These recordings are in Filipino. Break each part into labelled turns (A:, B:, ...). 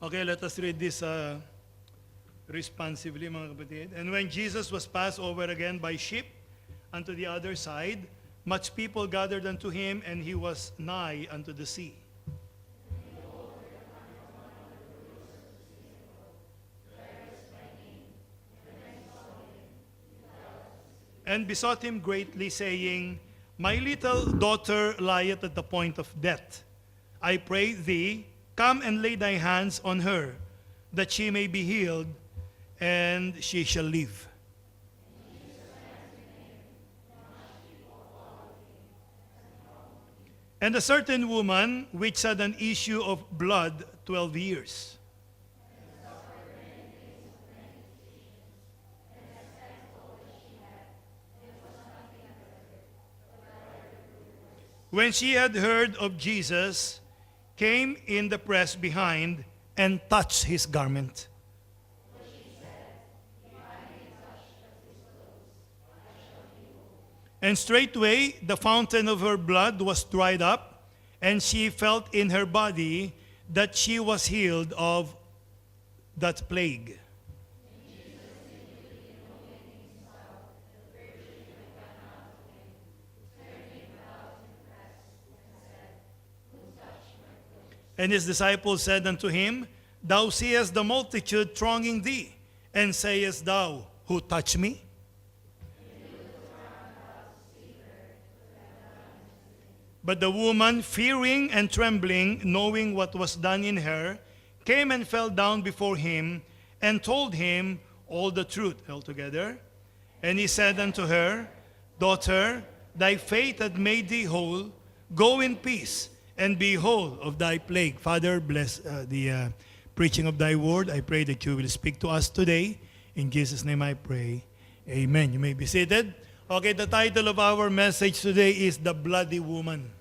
A: Okay, let us read this responsively, mga kapatid. And when Jesus was passed over again by ship unto the other side, much people gathered unto him, and he was nigh unto the sea. And besought him greatly, saying, My little daughter lieth at the point of death. I pray thee, come and lay thy hands on her, that she may be healed, and she shall live. And a certain woman, which had an issue of blood 12 years, when she had heard of Jesus, came in the press behind and touched his garment. And straightway the fountain of her blood was dried up, and she felt in her body that she was healed of that plague. And his disciples said unto him, Thou seest the multitude thronging thee, and sayest thou, Who touched me? But the woman, fearing and trembling, knowing what was done in her, came and fell down before him, and told him all the truth altogether. And he said unto her, Daughter, thy faith hath made thee whole. Go in peace, and be whole of thy plague. Father, bless the preaching of thy word. I pray that you will speak to us today. In Jesus' name I pray. Amen. You may be seated. Okay, the title of our message today is The Bloody Woman.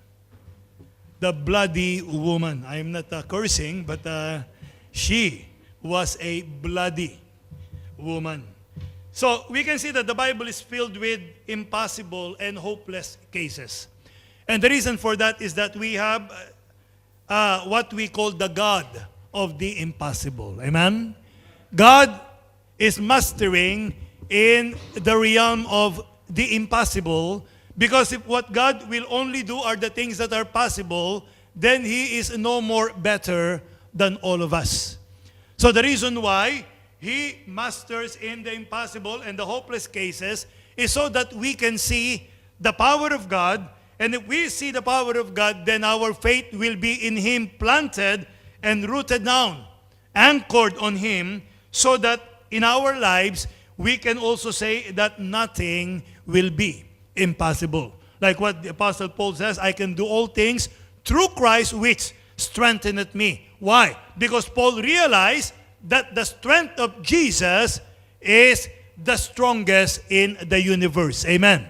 A: The Bloody Woman. I am not cursing, but she was a bloody woman. So we can see that the Bible is filled with impossible and hopeless cases. And the reason for that is that we have what we call the God of the impossible. Amen? God is mastering in the realm of the impossible, because if what God will only do are the things that are possible, then He is no more better than all of us. So the reason why He masters in the impossible and the hopeless cases is so that we can see the power of God. And if we see the power of God, then our faith will be in Him, planted and rooted down, anchored on Him, so that in our lives, we can also say that nothing will be impossible. Like what the Apostle Paul says, I can do all things through Christ which strengtheneth me. Why? Because Paul realized that the strength of Jesus is the strongest in the universe. Amen.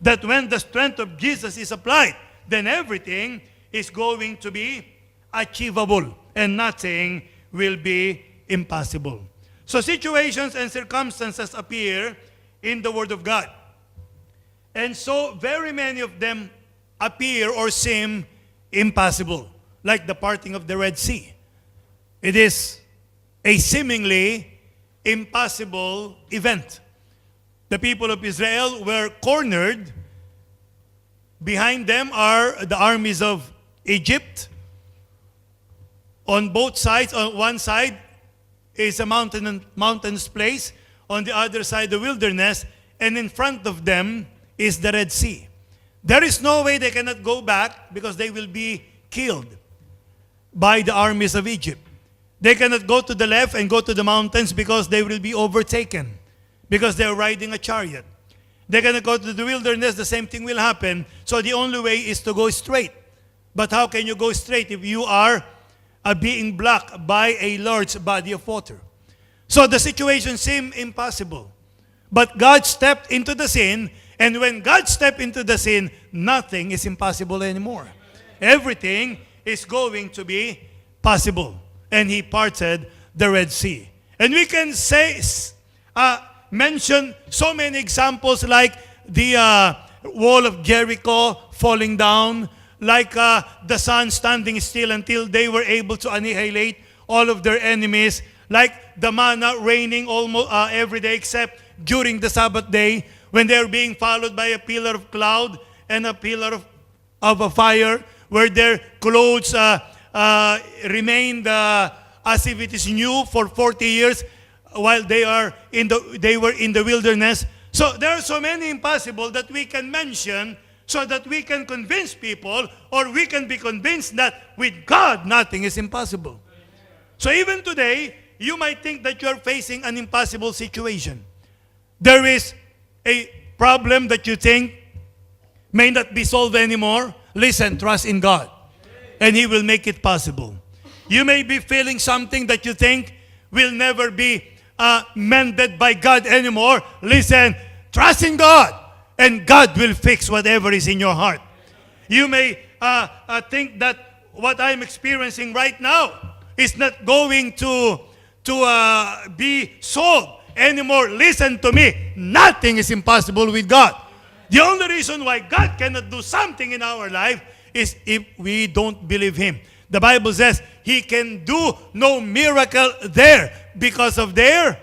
A: That when the strength of Jesus is applied, then everything is going to be achievable and nothing will be impossible. So situations and circumstances appear in the Word of God. And so very many of them appear or seem impossible, like the parting of the Red Sea. It is a seemingly impossible event. The people of Israel were cornered. Behind them are the armies of Egypt. On both sides, on one side is a mountainous place. On the other side, the wilderness. And in front of them is the Red Sea. There is no way they cannot go back because they will be killed by the armies of Egypt. They cannot go to the left and go to the mountains because they will be overtaken, because they are riding a chariot. They're going to go to the wilderness, the same thing will happen. So the only way is to go straight. But how can you go straight if you are being blocked by a large body of water? So the situation seemed impossible. But God stepped into the scene, and when God stepped into the scene, nothing is impossible anymore. Everything is going to be possible. And He parted the Red Sea. And we can say, mention so many examples like the wall of Jericho falling down, like the sun standing still until they were able to annihilate all of their enemies, like the manna raining almost every day except during the Sabbath day, when they're being followed by a pillar of cloud and a pillar of a fire, where their clothes remained as if it is new for 40 years while they were in the wilderness. So there are so many impossible that we can mention so that we can convince people, or we can be convinced that with God nothing is impossible. So even today, you might think that you are facing an impossible situation. There is a problem that you think may not be solved anymore. Listen, trust in God, and He will make it possible. You may be feeling something that you think will never be mended by God anymore. Listen, trust in God, and God will fix whatever is in your heart. You may think that what I'm experiencing right now is not going to be solved anymore. Listen to me. Nothing is impossible with God. The only reason why God cannot do something in our life is if we don't believe Him. The Bible says He can do no miracle there because of their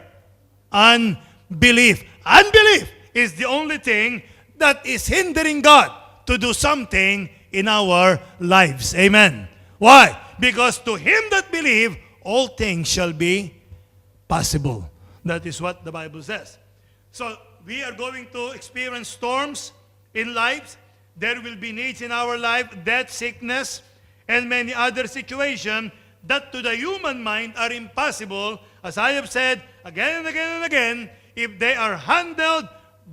A: unbelief. Unbelief is the only thing that is hindering God to do something in our lives. Amen. Why? Because to him that believe, all things shall be possible. That is what the Bible says. So we are going to experience storms in lives. There will be needs in our life, death, sickness, and many other situations that to the human mind are impossible. As I have said again and again and again, if they are handled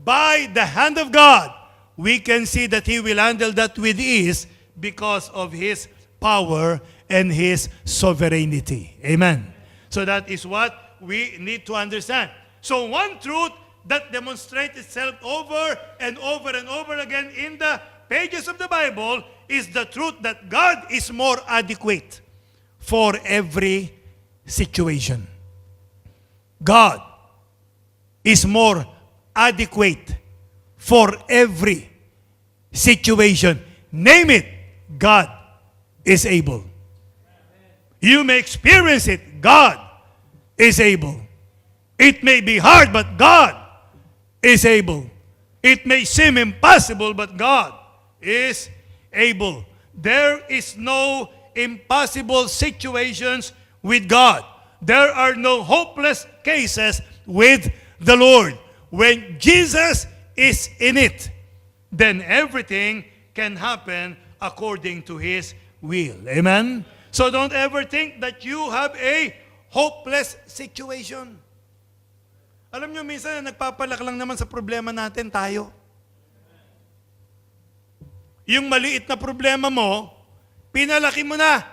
A: by the hand of God, we can see that He will handle that with ease because of His power and His sovereignty. Amen. So that is what we need to understand. So one truth that demonstrates itself over and over and over again in the pages of the Bible is the truth that God is more adequate for every situation. God is more adequate for every situation. Name it, God is able. You may experience it, God is able. It may be hard, but God is able. It may seem impossible, but God is able. There is no impossible situations with God. There are no hopeless cases with the Lord. When Jesus is in it, then everything can happen according to His will. Amen? So don't ever think that you have a hopeless situation. Alam nyo, minsan nagpapalak lang naman sa problema natin tayo. Yung maliit na problema mo, pinalaki mo na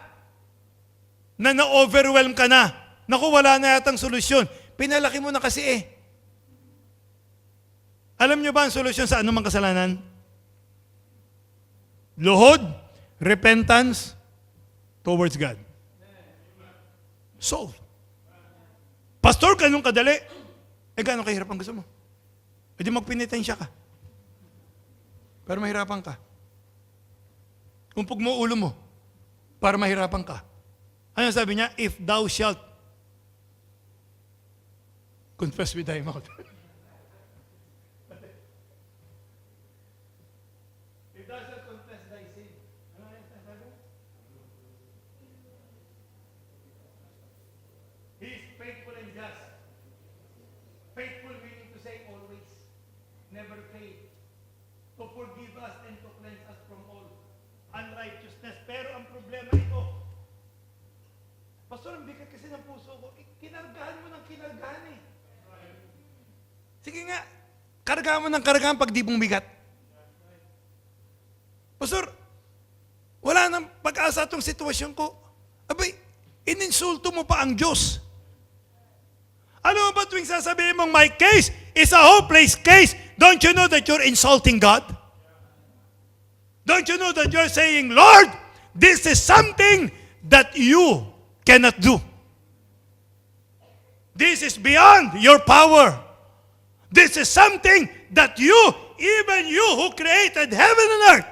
A: na-overwhelm ka na. Naku, wala na yatang solusyon. Pinalaki mo na kasi eh. Alam nyo ba ang solusyon sa anumang kasalanan? Luhod, repentance towards God. Solve. Pastor, ganun kadali. Eh, gano'ng kahirap ang gusto mo? E di magpenitensya ka. Pero mahirapan ka. Umpog mo ulo mo para mahirapan ka. Ano sabi niya? If thou shalt confess with thy mouth. If thou shalt confess thy sin. Ano yan sabi? He is faithful and just. Faithful meaning to say always, never fail, to forgive us and to cleanse us from all unrighteousness. Pero ang problema ito, Pastor, ang bigat kasi ng puso ko, kinargahan mo ng kinargahan eh. Sige nga, kargahan mo ng kargahan pag di mong bigat. Pastor, wala nang pag-asa itong sitwasyon ko. Abay, ininsulto mo pa ang Diyos. Ano ba tuwing sasabihin mong my case is a hopeless case? Don't you know that you're insulting God? Don't you know that you're saying, Lord, this is something that you cannot do. This is beyond your power. This is something that you, even you who created heaven and earth,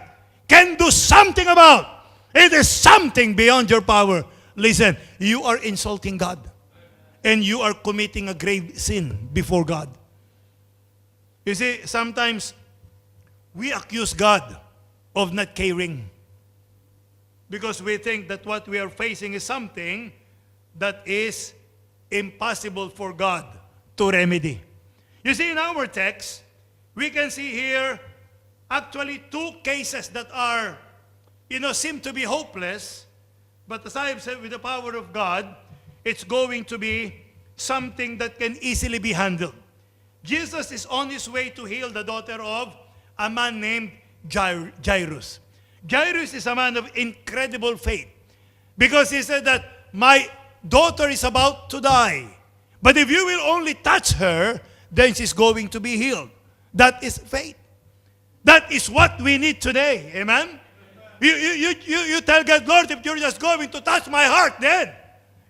A: can do something about. It is something beyond your power. listen, you are insulting God. And you are committing a grave sin before God. You see, sometimes we accuse God of not caring because we think that what we are facing is something that is impossible for God to remedy. You see, in our text, we can see here actually two cases that are, seem to be hopeless, but as I have said, with the power of God, it's going to be something that can easily be handled. Jesus is on his way to heal the daughter of a man named Jairus. Jairus is a man of incredible faith because he said that my daughter is about to die. But if you will only touch her, then she's going to be healed. That is faith. That is what we need today. Amen? You tell God, Lord, if you're just going to touch my heart, then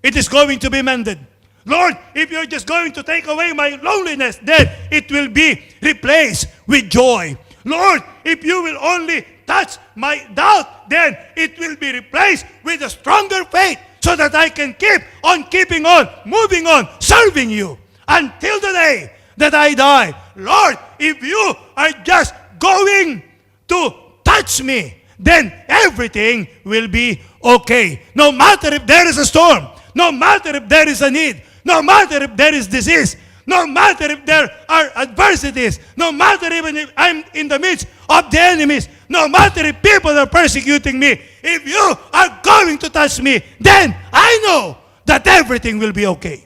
A: it is going to be mended. Lord, if you're just going to take away my loneliness, then it will be replaced with joy. Lord, if you will only touch my doubt, then it will be replaced with a stronger faith so that I can keep on keeping on, moving on, serving you until the day that I die. Lord, if you are just going to touch me, then everything will be okay. No matter if there is a storm, no matter if there is a need, no matter if there is disease, no matter if there are adversities, no matter even if I'm in the midst of the enemies, no matter if people are persecuting me, if you are going to touch me, then I know that everything will be okay.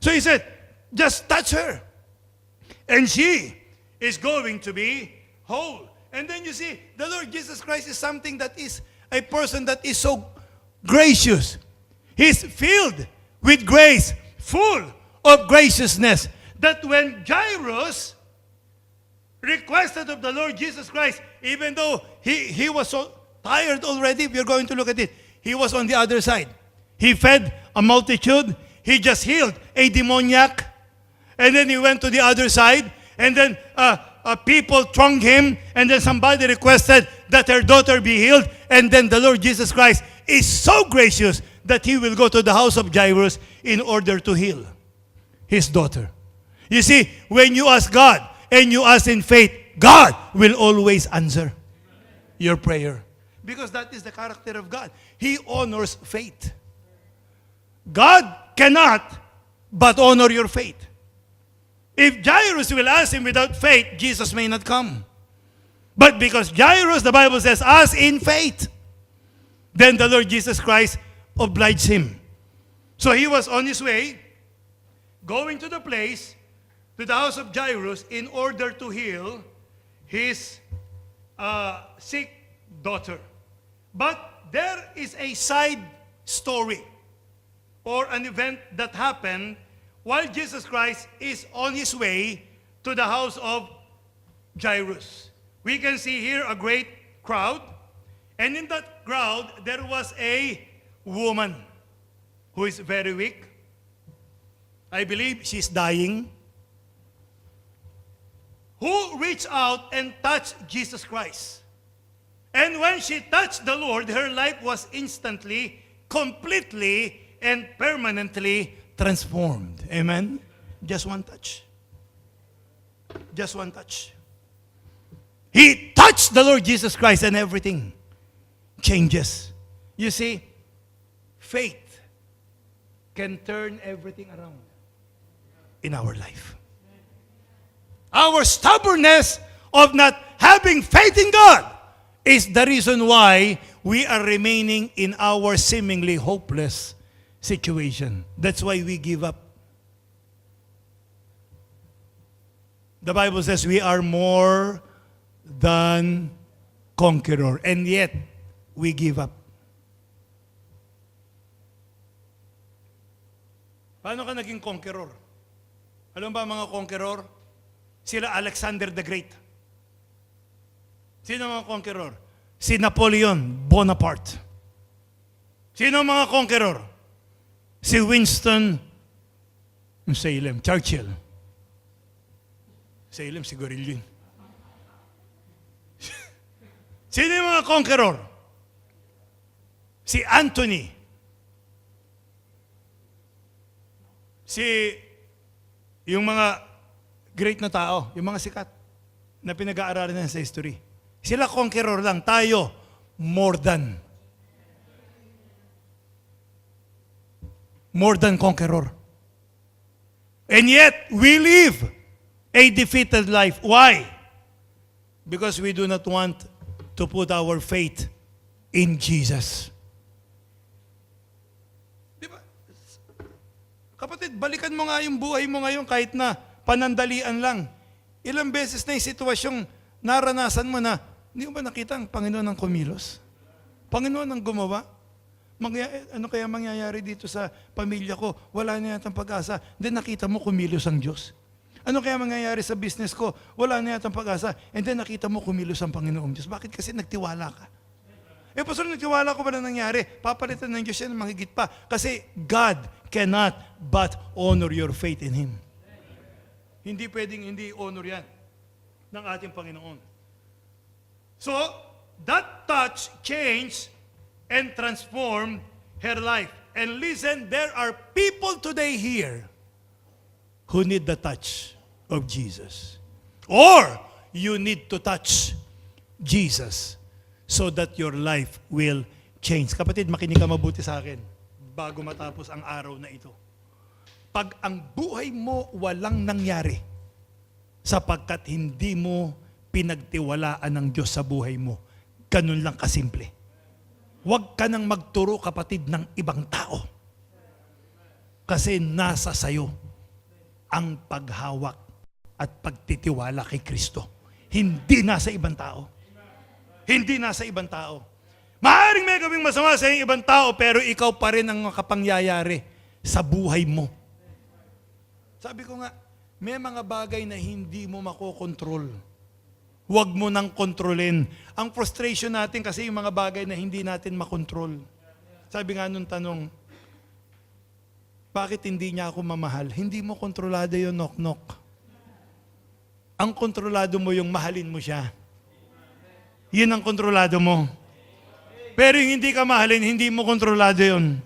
A: So he said, just touch her. And she is going to be whole. And then you see, the Lord Jesus Christ is something that is a person that is so gracious. He's filled with grace, full of graciousness, that when Jairus requested of the Lord Jesus Christ, even though he was so tired already, we're going to look at it, he was on the other side. He fed a multitude, he just healed a demoniac, and then he went to the other side, and then people thronged him, and then somebody requested that her daughter be healed, and then the Lord Jesus Christ is so gracious that he will go to the house of Jairus in order to heal his daughter. You see, when you ask God and you ask in faith, God will always answer your prayer. Because that is the character of God. He honors faith. God cannot but honor your faith. If Jairus will ask him without faith, Jesus may not come. But because Jairus, the Bible says, asked in faith, then the Lord Jesus Christ obliged him. So he was on his way, going to the place, to the house of Jairus, in order to heal his sick daughter. But there is a side story or an event that happened while Jesus Christ is on his way to the house of Jairus. We can see here a great crowd, and in that crowd there was a woman who is very weak. I believe she's dying, who reached out and touched Jesus Christ. And when she touched the Lord, her life was instantly, completely, and permanently transformed. Amen? Just one touch. Just one touch. He touched the Lord Jesus Christ and everything changes. You see, faith can turn everything around in our life. Our stubbornness of not having faith in God is the reason why we are remaining in our seemingly hopeless situation. That's why we give up. The Bible says we are more than conqueror, and yet we give up. Paano ka naging conqueror? Alam ba mga conqueror? Sila Alexander the Great. Sino mga conqueror? Si Napoleon Bonaparte. Sino mga conqueror? Si Winston Salem, Churchill. Salem, siguro yun. Sino yung mga conqueror? Si Anthony yung mga great na tao, yung mga sikat na pinag-aaralan na sa history. Sila conqueror lang, tayo more than. More than conqueror. And yet, we live a defeated life. Why? Because we do not want to put our faith in Jesus. Di ba? Kapatid, balikan mo nga yung buhay mo ngayon kahit na panandalian lang. Ilang beses na yung sitwasyong naranasan mo na, hindi mo ba nakita ang Panginoon ng kumilos? Panginoon ang gumawa? Ano kaya mangyayari dito sa pamilya ko? Wala na yatang pag-asa. Then nakita mo kumilos ang Diyos. Ano kaya mangyayari sa business ko? Wala na yatang pag-asa. And then nakita mo kumilos ang Panginoong Diyos. Bakit? Kasi nagtiwala ka. Pastor, nagtiwala ko ba na nangyari? Papalitan ng Diyos yan, mahigit pa. Kasi God cannot but honor your faith in Him. Hindi pwedeng hindi honor yan ng ating Panginoon. So, that touch changed and transformed her life. And listen, there are people today here who need the touch of Jesus. Or you need to touch Jesus so that your life will change. Kapatid, makinig ka mabuti sa akin bago matapos ang araw na ito. Pag ang buhay mo walang nangyari sapagkat hindi mo pinagtiwalaan ng Diyos sa buhay mo, ganun lang kasimple. Huwag ka nang magturo, kapatid, ng ibang tao. Kasi nasa sayo ang paghawak at pagtitiwala kay Kristo. Hindi nasa ibang tao. Hindi nasa ibang tao. Maaaring may gawing masama sa ibang tao, pero ikaw pa rin ang makapangyayari sa buhay mo. Sabi ko nga, may mga bagay na hindi mo makokontrol. Huwag mo nang kontrolin. Ang frustration natin kasi yung mga bagay na hindi natin makontrol. Sabi nga nung tanong, bakit hindi niya ako mamahal? Hindi mo kontrolado yung knock-knock. Ang kontrolado mo yung mahalin mo siya. Yun ang kontrolado mo. Pero yung hindi ka mahalin, hindi mo kontrolado yun.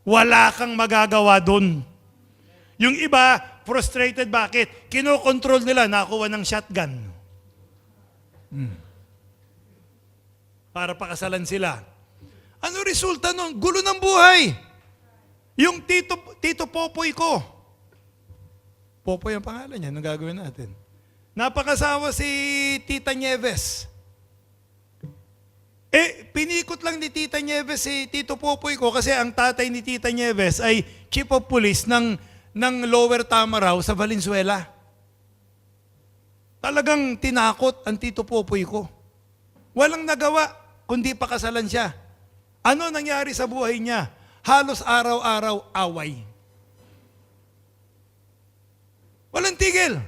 A: Wala kang magagawa dun. Yung iba, frustrated, bakit? Kinokontrol nila, nakuha ng shotgun. Para pakasalan sila. Ano resulta nun? Gulo ng buhay. Yung Tito Popoy ko. Popoy ang pangalan niya, anong gagawin natin? Napakasawa si Tita Nieves. Pinikot lang ni Tita Nieves si Tito Popoy ko kasi ang tatay ni Tita Nieves ay chief of police ng Lower Tamaraw sa Valenzuela. Talagang tinakot ang Tito Popoy ko. Walang nagawa, kundi pakasalan siya. Ano nangyari sa buhay niya? Halos araw-araw away. Walang tigil.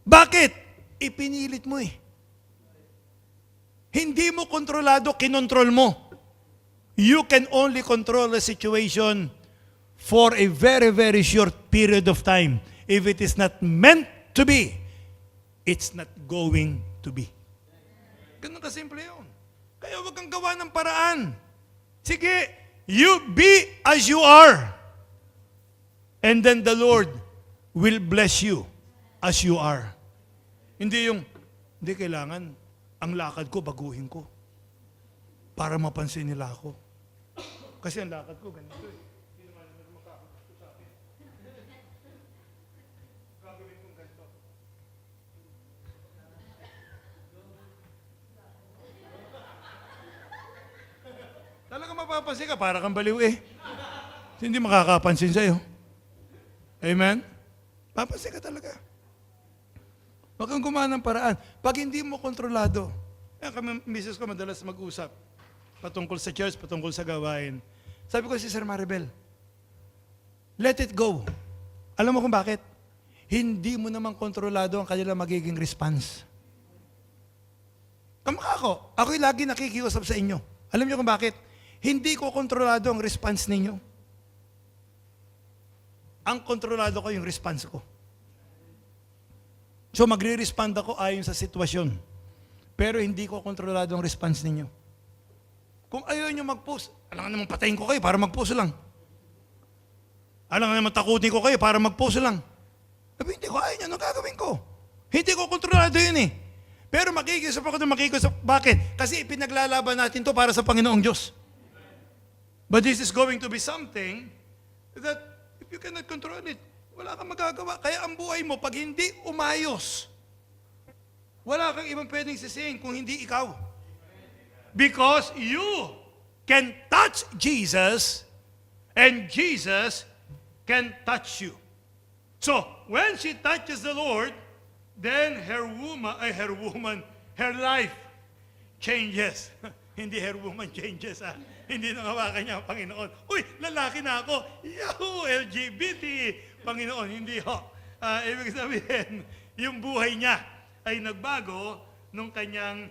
A: Bakit? Ipinilit mo eh. Hindi mo kontrolado, kinontrol mo. You can only control a situation for a very, very short period of time. If it is not meant to be, it's not going to be. Ganun kasimple yun. Kaya huwag kang gawa ng paraan. Sige, you be as you are. And then the Lord will bless you as you are. Hindi kailangan, ang lakad ko, baguhin ko. Para mapansin nila ako. Kasi ang lakad ko, ganito eh. Hindi naman makakagusto sa akin. Gagawin kong ganito. Talaga mapapansin ka, para kang baliw eh. Hindi makakapansin sa'yo. Amen? Papansin ka talaga. Huwag kang gumawa ng paraan. Pag hindi mo kontrolado, kami, misis ko madalas mag-usap patungkol sa church, patungkol sa gawain. Sabi ko si Sir Maribel, let it go. Alam mo kung bakit? Hindi mo naman kontrolado ang kanilang magiging response. Kamukha ko, ako'y lagi nakikiusap sa inyo. Alam niyo kung bakit? Hindi ko kontrolado ang response ninyo. Ang kontrolado ko yung response ko. So magre-respond ako ayon sa sitwasyon. Pero hindi ko kontrolado ang response ninyo. Kung ayaw nyo mag-post, alam naman patayin ko kayo para mag-post lang. Alam nga naman, takutin ko kayo para mag-post lang. Sabi, hindi ko kaya niya, anong gagawin ko? Hindi ko kontrolado yun eh. Pero makikisap ako na makikisap. Bakit? Kasi ipinaglalaban natin to para sa Panginoong Diyos. But this is going to be something that if you cannot control it, wala kang magagawa. Kaya ang buhay mo, pag hindi umayos, wala kang ibang pwedeng sisihin kung hindi ikaw. Because you can touch Jesus and Jesus can touch you. So, when she touches the Lord, then her life changes. Hindi her woman changes, ha? Hindi nangawakan niya ang Panginoon. Uy, lalaki na ako. Yahoo, LGBT. Panginoon, hindi ho. Ibig sabihin, yung buhay niya ay nagbago nung kanyang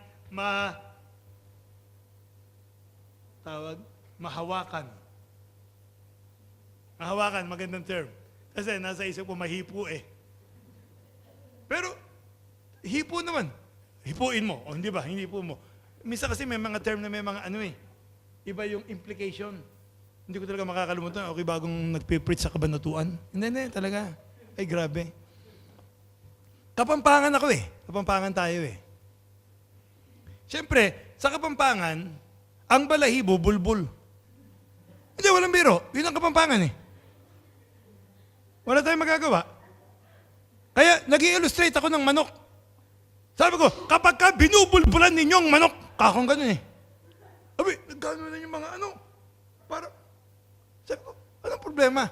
A: mahawakan. Mahawakan, magandang term. Kasi nasa isip ko, mahipo eh. Pero, hipo naman. Hipuin mo. O hindi ba? Hindi po mo. Minsan kasi may mga term na may mga iba yung implication. Hindi ko talaga makakalimutan. Okay, bagong nagpipreach sa kabanatuan. Hindi, talaga. Ay, grabe. Kapampangan ako eh. Kapampangan tayo eh. Siyempre, sa Kapampangan, ang balahibo, bulbul. Hindi, walang biro. Yun ang Kapampangan eh. Wala tayong magagawa. Kaya nag-i-illustrate ako ng manok. Sabi ko, kapag ka binubulbulan ninyong manok, kakong ganun eh. Sabi, gano'n na yung mga sabi ko, anong problema?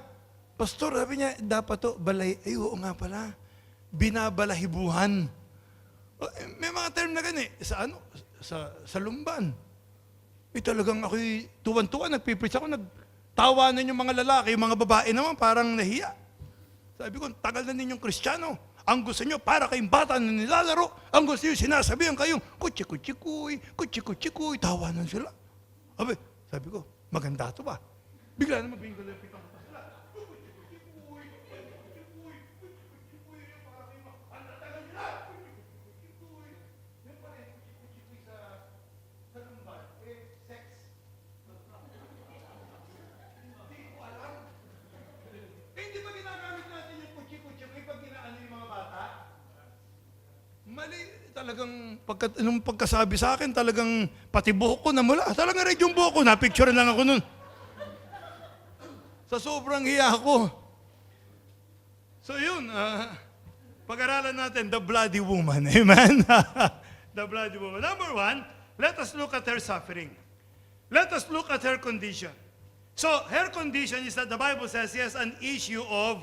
A: Pastor, sabi niya, dapat to, oo nga pala, binabalahibuhan. May mga term na gano'n eh, sa lumban. Talagang ako'y tuwan-tuwan, nagpipreach ako, nagtawanan yung mga lalaki, yung mga babae naman, parang nahiya. Sabi ko, tagal na ninyong Kristiyano. Ang gusto nyo, para kayong bata na nilalaro. Ang gusto nyo, sinasabihan kayong, kutsi-kutsi-kuy, tawanan sila. Sabi ko, maganda to ba? Bigla naman bingko na pitang pa sila. Kutsi-kutsi-kuy, para kayong tagal nila. Kutsi-kutsi-kuy. Yan pa rin, kutsi-kutsi-kuy sa lumban. Sex. Hindi ko alam. Hindi ba ginagamit natin yung kutsi-kutsi-kuy pag ginaano yung mga bata? Mali, talagang nung pagkasabi sa akin, talagang pati buhok ko namula. Talagang red yung buhok ko, napicture lang ako nun. Sa sobrang hiya ko. So yun, pag-aralan natin, the bloody woman. Amen? The bloody woman. Number one, let us look at her suffering. Let us look at her condition. So, her condition is that the Bible says she has an issue of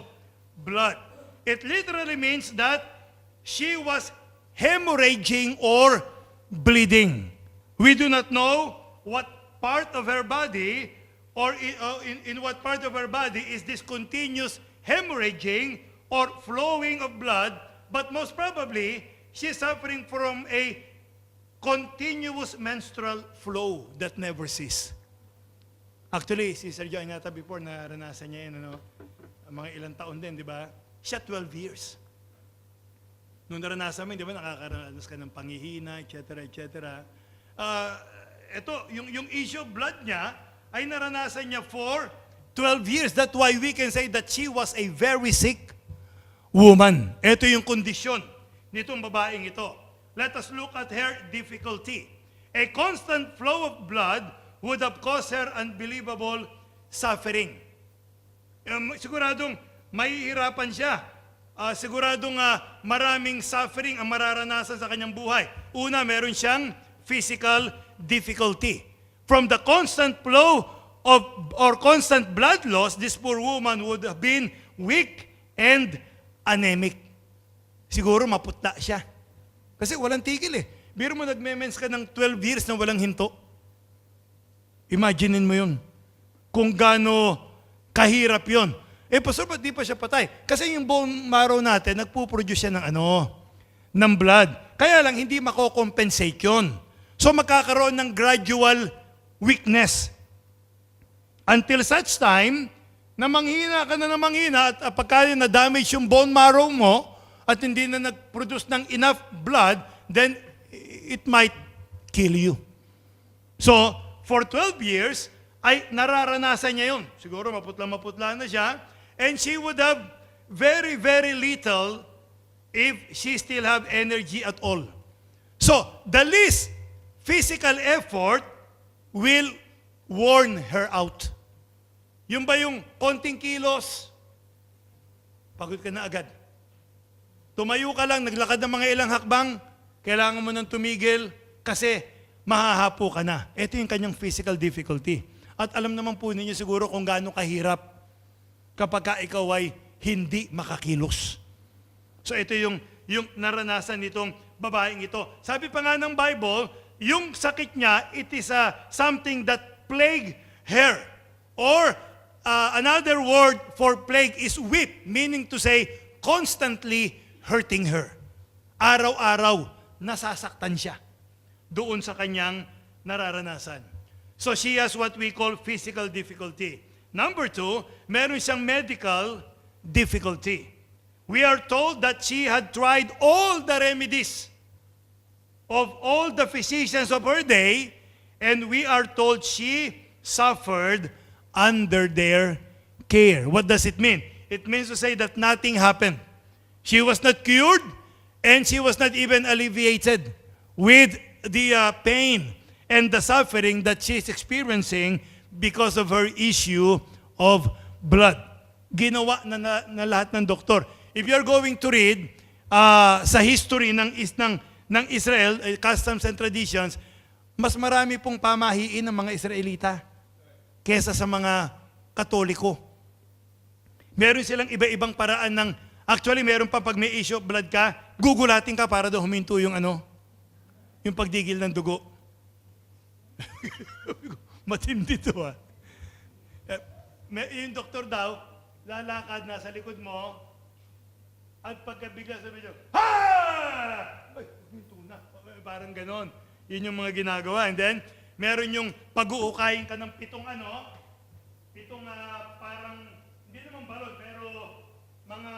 A: blood. It literally means that she was hemorrhaging or bleeding. We do not know what part of her body or in what part of her body is this continuous hemorrhaging or flowing of blood, but most probably, she is suffering from a continuous menstrual flow that never ceases. Actually, si Sir Joe Añata before, naranasan niya yun, mga ilang taon din, di ba? Siya 12 years. Nung naranasan mo, di ba, nakakaranas ka ng panghihina, etc. Ito, yung issue of blood niya, ay naranasan niya for 12 years. That's why we can say that she was a very sick woman. Ito yung kondisyon nitong babaeng ito. Let us look at her difficulty. A constant flow of blood would have caused her unbelievable suffering. Siguradong mahihirapan siya. Siguradong maraming suffering ang mararanasan sa kanyang buhay. Una, meron siyang physical difficulty. From the constant flow or constant blood loss, this poor woman would have been weak and anemic. Siguro maputla siya. Kasi walang tigil eh. Biro mo nagme-mens ka ng 12 years na walang hinto. Imaginein mo yun. Kung gaano kahirap yun. Pastor, ba't di pa siya patay? Kasi yung bone marrow natin, nagpuproduce siya ng blood. Kaya lang, hindi mako-compensate yun. So, magkakaroon ng gradual weakness. Until such time, na manghina ka na manghina at pagka na-damage yung bone marrow mo at hindi na nag-produce ng enough blood, then it might kill you. So, for 12 years, ay nararanasan niya yun. Siguro maputla na siya. And she would have very, very little if she still have energy at all. So, the least physical effort will worn her out. Yung ba yung konting kilos, pagod ka na agad. Tumayo ka lang, naglakad ng mga ilang hakbang, kailangan mo nang tumigil kasi mahahapo ka na. Ito yung kanyang physical difficulty. At alam naman po ninyo siguro kung gaano kahirap kapag ka ikaw ay hindi makakilos. So ito yung naranasan nitong babaeng ito. Sabi pa nga ng Bible, yung sakit niya, it is something that plague her. Or another word for plague is whip, meaning to say, constantly hurting her. Araw-araw, nasasaktan siya doon sa kanyang nararanasan. So she has what we call physical difficulty. Number 2, meron siyang medical difficulty. We are told that she had tried all the remedies of all the physicians of her day, and we are told she suffered under their care. What does it mean? It means to say that nothing happened. She was not cured, and she was not even alleviated with the pain and the suffering that she's experiencing because of her issue of blood. Ginawa na lahat ng doktor. If you're going to read sa history ng Israel, customs and traditions, mas marami pong pamahiin ng mga Israelita kesa sa mga Katoliko. Meron silang iba-ibang paraan ng, actually meron pa pag may issue of blood ka, gugulatin ka para daw huminto yung yung pagdigil ng dugo. Matindi to Yung doktor daw, lalakad na sa likod mo, at pagkabigla sabi niyo, ha! Ay, huminto na. Parang ganon. Yun yung mga ginagawa. And then, meron yung pag-uukayin ka ng pitong parang, hindi naman balon, pero mga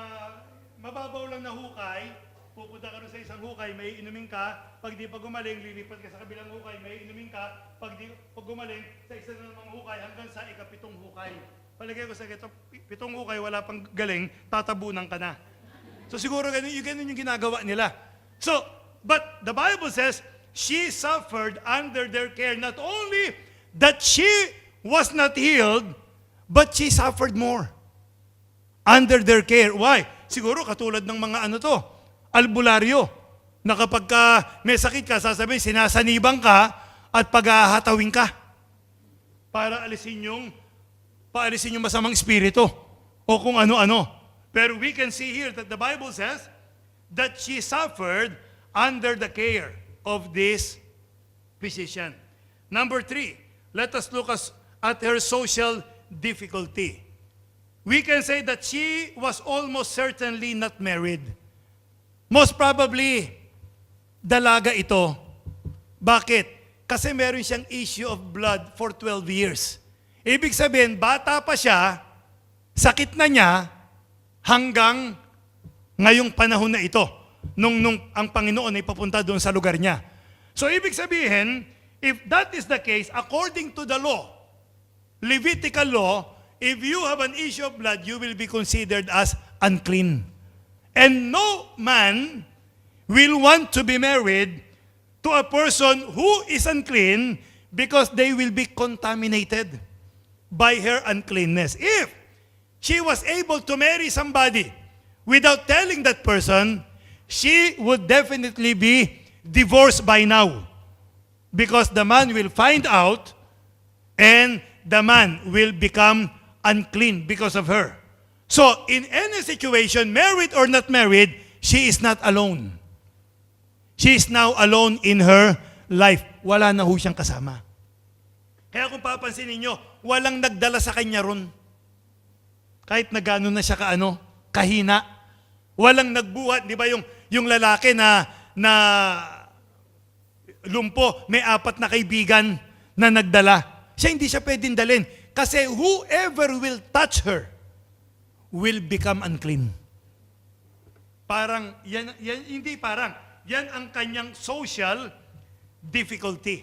A: mababaw lang na hukay, pupunta ka rin sa isang hukay, may inumin ka, pag di pa gumaling, lilipat ka sa kabilang hukay, may inumin ka, pag gumaling, sa isa na mga hukay, hanggang sa ikapitong hukay. Palagay ko sa pitong hukay, wala pang galing, tatabunan ka na. So siguro ganun yung ginagawa nila. So, but the Bible says, she suffered under their care. Not only that she was not healed, but she suffered more under their care. Why? Siguro katulad ng mga albularyo, na kapag may sakit ka, sasabihin, sinasanibang ka at paghahatawin ka para paalisin yung masamang espiritu o kung ano-ano. Pero we can see here that the Bible says that she suffered under the care of this physician. Number 3, let us look at her social difficulty. We can say that she was almost certainly not married. Most probably, dalaga ito. Bakit? Kasi meron siyang issue of blood for 12 years. Ibig sabihin, bata pa siya, sakit na niya, hanggang ngayong panahon na ito, nung ang Panginoon ay papunta doon sa lugar niya. So ibig sabihin, if that is the case, according to the law, Levitical law, if you have an issue of blood, you will be considered as unclean. And no man will want to be married to a person who is unclean because they will be contaminated by her uncleanness. If she was able to marry somebody without telling that person, she would definitely be divorced by now. Because the man will find out and the man will become unclean because of her. So, in any situation, married or not married, she is not alone. She is now alone in her life. Wala na ho siyang kasama. Kaya kung papansin ninyo, walang nagdala sa kanya ron. Kahit na gano'n na siya kahina. Walang nagbuhat, di ba yung lalaki na lumpo, may 4 na kaibigan na nagdala. Siya hindi siya pwedeng dalhin. Kasi whoever will touch her will become unclean. Yan ang kanyang social difficulty.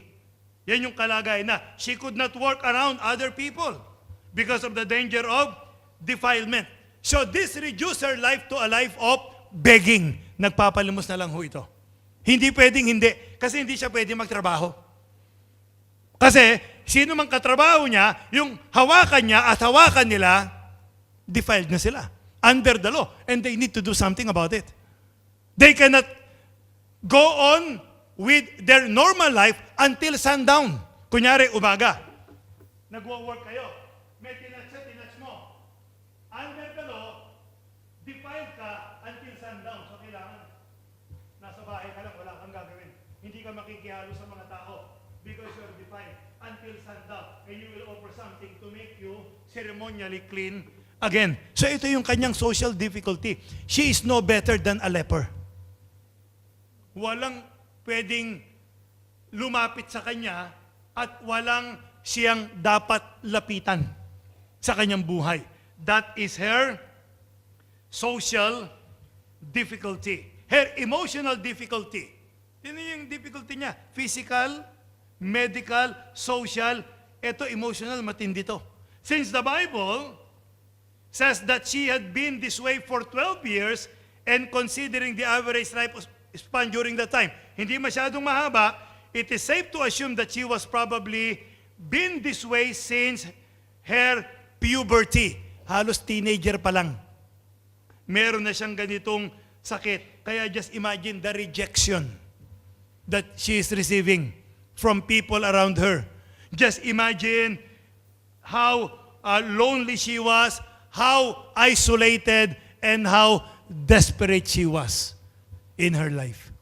A: Yan yung kalagayan na she could not work around other people because of the danger of defilement. So this reduced her life to a life of begging. Nagpapalimos na lang ho ito. Hindi pwedeng hindi. Kasi hindi siya pwedeng magtrabaho. Kasi sino mang katrabaho niya, yung hawakan niya at hawakan nila, defiled na sila. Under the law. And they need to do something about it. They cannot go on with their normal life until sundown. Kunyari, umaga. Nagwo-work kayo. May tinatch mo. Under the law, defiled ka until sundown. So kailangan, nasa bahay ka lang, wala kang gagawin. Hindi ka makikihalo sa mga tao because you are defiled until sundown. And you will offer something to make you ceremonially clean again. So ito yung kanyang social difficulty. She is no better than a leper. Walang pwedeng lumapit sa kanya at walang siyang dapat lapitan sa kanyang buhay. That is her social difficulty. Her emotional difficulty. Yun yung difficulty niya. Physical, medical, social. Ito emotional, matindi to. Since the Bible says that she had been this way for 12 years and considering the average life span during that time, hindi masyadong mahaba, it is safe to assume that she was probably been this way since her puberty. Halos teenager pa lang. Meron na siyang ganitong sakit. Kaya just imagine the rejection that she is receiving from people around her. Just imagine how lonely she was, how isolated, and how desperate she was in her life.